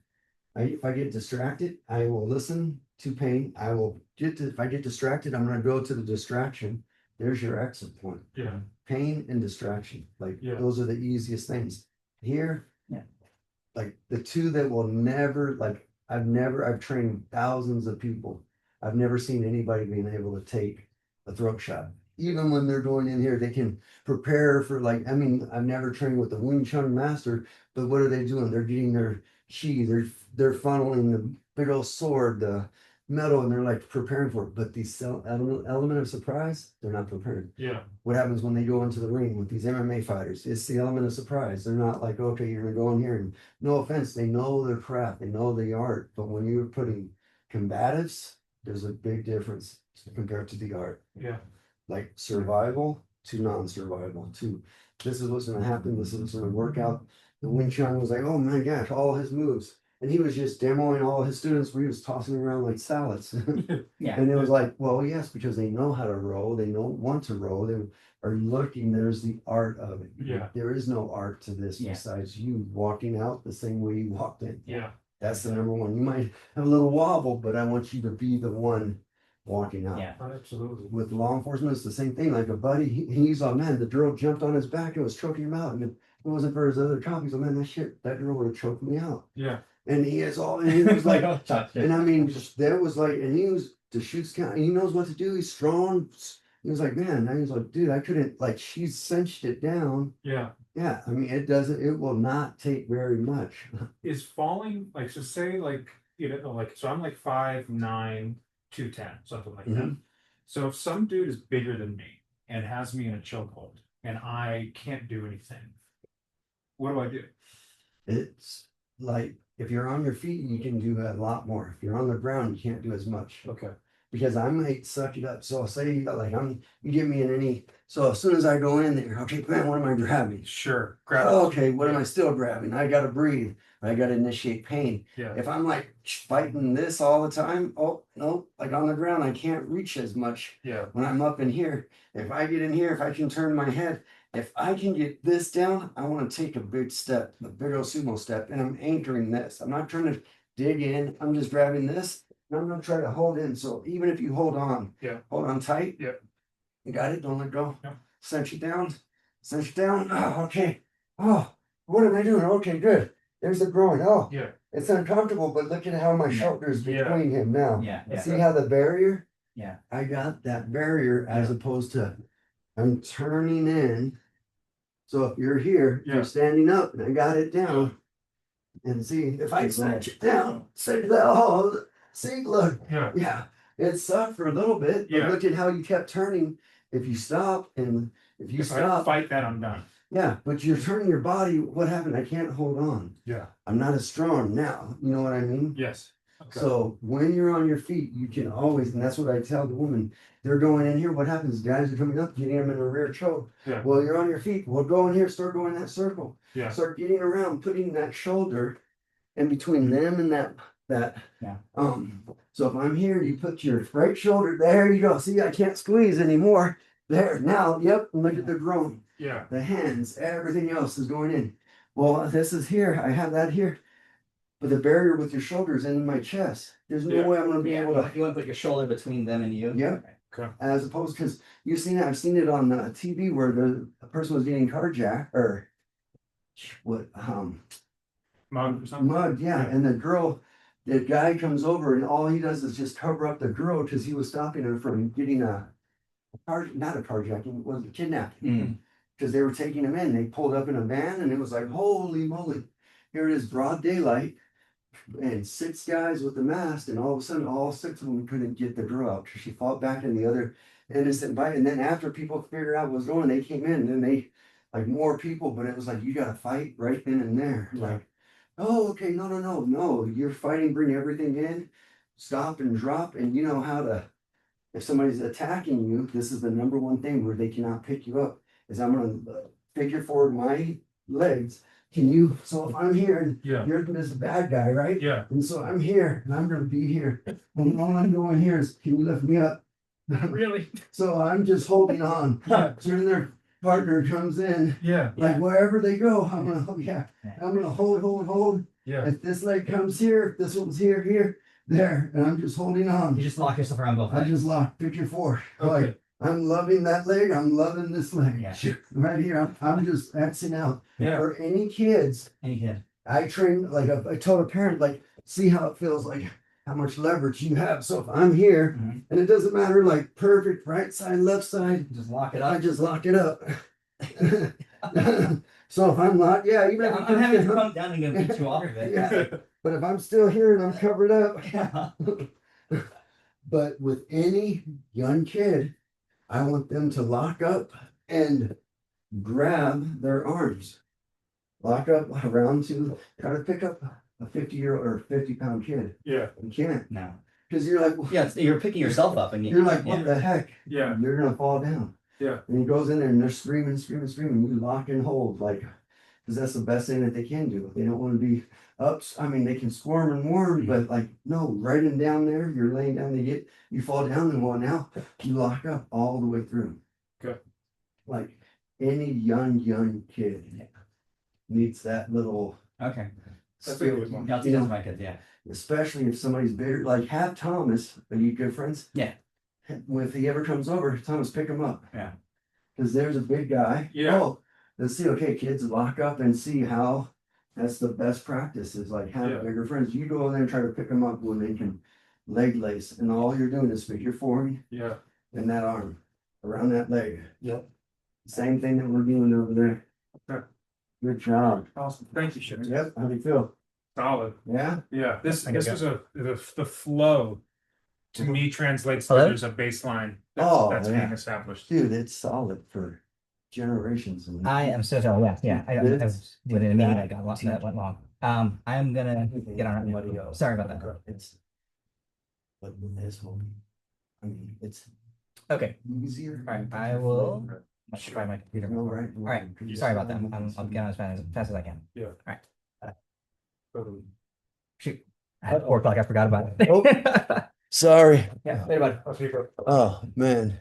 If I get distracted, I will listen to pain. If I get distracted, I'm gonna go to the distraction. There's your exit point. Yeah. Pain and distraction. Like Yeah. those are the easiest things. Here, Yeah. like the two that will never, like I've trained thousands of people. I've never seen anybody being able to take a throat shot. Even when they're going in here, they can prepare for like, I mean, I've never trained with the Wing Chun master, but what are they doing? They're getting their chi, they're funneling the big old sword, the metal, and they're like preparing for it. But the element of surprise, they're not prepared. Yeah. What happens when they go into the ring with these MMA fighters? It's the element of surprise. They're not like, okay, you're gonna go in here and no offense, they know their craft, they know the art. But when you're putting combatives, there's a big difference compared to the art. Yeah. Like survival to non-survival to this is what's gonna happen, this is what's gonna work out. The Wing Chun was like, oh my gosh, all his moves. And he was just demoing all his students where he was tossing around like salads. Yeah. And it was like, well, yes, because they know how to roll, they don't want to roll, they are looking, there's the art of it. Yeah. There is no art to this Yeah. besides you walking out the same way you walked in. Yeah. That's the number one. You might have a little wobble, but I want you to be the one walking out. Yeah. Absolutely. With law enforcement, it's the same thing. Like a buddy, he's like, man, the girl jumped on his back and was choking him out. And if it wasn't for his other cop, he's like, man, that girl would have choked me out. Yeah. And he was like, Oh, and I mean, just there was like, and he was the shoots count. He knows what to do. He's strong. He was like, man. And he was like, dude, I couldn't. Like, she cinched it down. Yeah. Yeah, I mean, it doesn't. It will not take very much. Is falling like so say like like so I'm like 5'9", 210, something like that. Mhm. So if some dude is bigger than me and has me in a chokehold and I can't do anything, what do I do? It's like if you're on your feet, you can do a lot more. If you're on the ground, you can't do as much Okay. because I might suck it up. So say like you get me in any So as soon as I go in there, okay, man, what am I grabbing? Sure. Grab Oh, okay, what am I still grabbing? I gotta breathe. I gotta initiate pain. Yeah. If I'm like fighting this all the time, oh no, like on the ground, I can't reach as much Yeah. when I'm up in here. If I get in here, if I can turn my head, if I can get this down, I want to take a big step, a big old sumo step, and I'm anchoring this. I'm not trying to dig in. I'm just grabbing this, and I'm gonna try to hold in. So even if you hold on, hold on tight. Yep. You got it. Don't let go. Yep. Cinch it down. Cinch it down. Oh, okay. Oh, what am I doing? Okay, good. There's the groin. Oh, Yeah. it's uncomfortable, but look at how my shoulders between him now. Yeah. See how the barrier? Yeah. I got that barrier as opposed to I'm turning in. So if you're here, you're standing up, and I got it down. And see if I cinch it down, cinch that. Oh, see, look. Yeah. It sucked for a little bit, but look at how you kept turning. If you stop and if you stop, I fight that, I'm done. yeah, but you're turning your body. What happened? I can't hold on. Yeah. I'm not as strong now. You know what I mean? Yes. Okay. So when you're on your feet, you can always, and that's what I tell the woman. They're going in here. What happens? Guys are coming up, getting them in a rear choke. Yeah. Well, you're on your feet. Well, go in here, start going that circle. Yeah. Start getting around, putting that shoulder in between them and that. Yeah. So if I'm here, you put your right shoulder. There you go. See, I can't squeeze anymore. There now. Yep. And look at the groin. Yeah. The hands. Everything else is going in. Well, this is here. I have that here. But the barrier with your shoulders in my chest. There's no way I'm going to be able to. You want to put your shoulder between them and you. Yeah. Okay. As opposed, because you've seen it. I've seen it on TV where a person was getting carjacked or what? Mug or something. Mud, yeah. And the guy comes over and all he does is just cover up the girl because he was stopping her from getting not a carjacking, it was a kidnapping. Because they were taking him in. They pulled up in a van and it was like, holy moly. Here it is, broad daylight, and 6 guys with the mask, and all of a sudden, all 6 of them couldn't get the girl out because she fought back, and the other innocent bite. And then after people figured out what was going on, they came in, and then they, like more people, but it was like, you got to fight right then and there. Like, oh, okay, no, you're fighting, bring everything in, stop and drop, and you know how to, if somebody's attacking you, this is the number one thing where they cannot pick you up, is I'm going to figure forward my legs. Can you, so if I'm here and you're this bad guy, right? Yeah. And so I'm here and I'm gonna be here. And all I'm doing here is, can you lift me up? Really? So I'm just holding on. So when their partner comes in, Yeah. like wherever they go, I'm gonna hold. Yeah. If this leg comes here, if this one's here, there, and I'm just holding on. You just lock yourself around both I legs. just lock, picture 4. Okay. Like, I'm loving that leg. I'm loving this leg. Yeah. Right here. I'm just Xing out. Yeah. For any kids, Any kid. I train, like I told a parent, like, see how it feels, like how much leverage you have. So if I'm here, and it doesn't matter, like perfect right side, left side, Just lock it I up. just lock it up. So if I'm locked, yeah, even if it I'm comes having to down- come down and gonna beat you off of it. yeah. But if I'm still here and I'm covered up, Yeah. but with any young kid, I want them to lock up and grab their arms. Lock up around to try to pick up a 50-year-old or 50-pound kid. Yeah. You can't. No. Because you're like, Yeah, you're picking yourself up and you're like, what the heck? Yeah. You're gonna fall down. Yeah. And he goes in there and they're screaming. You lock and hold, like, because that's the best thing that they can do. They don't want to be up. I mean, they can squirm and warm, but like, no, right in down there, you're laying down, you fall down, and well, now you lock up all the way through. Okay. Like any young kid needs that little. Okay. That's a good one. Yeah, I'll teach those to my kids, yeah. Especially if somebody's bigger, like have Thomas, are you good friends? Yeah. If he ever comes over, Thomas, pick him up. Yeah. Because there's a big guy. Yeah. Oh, let's see. Okay, kids, lock up and see how. That's the best practice is like have bigger friends. You go in there and try to pick them up when they can leg lace, and all you're doing is figure 4 Yeah. in that arm around that leg. Yep. Same thing that we're doing over there. Okay. Good job. Awesome. Thank you, Shane. Yep. How do you feel? Solid. Yeah. Yeah. This Thank you. was the flow to me translates to Hello? there's a baseline Oh, that's yeah. being established. Dude, it's solid for generations. And I am so sorry. Yeah. I Good. was within a meeting that got lost that went long. I'm gonna get on Everybody it. else. Sorry about that. It's but this whole, I mean, it's Okay. easier. All right. I will I should try my computer. No, before. right. All right, sorry about that. I'll get on as fast as I can. Yeah. All right. Totally. Shoot. At 4 o'clock, I forgot about Oh. it. Sorry. Yeah, later, bud. I'll see you. Oh, man.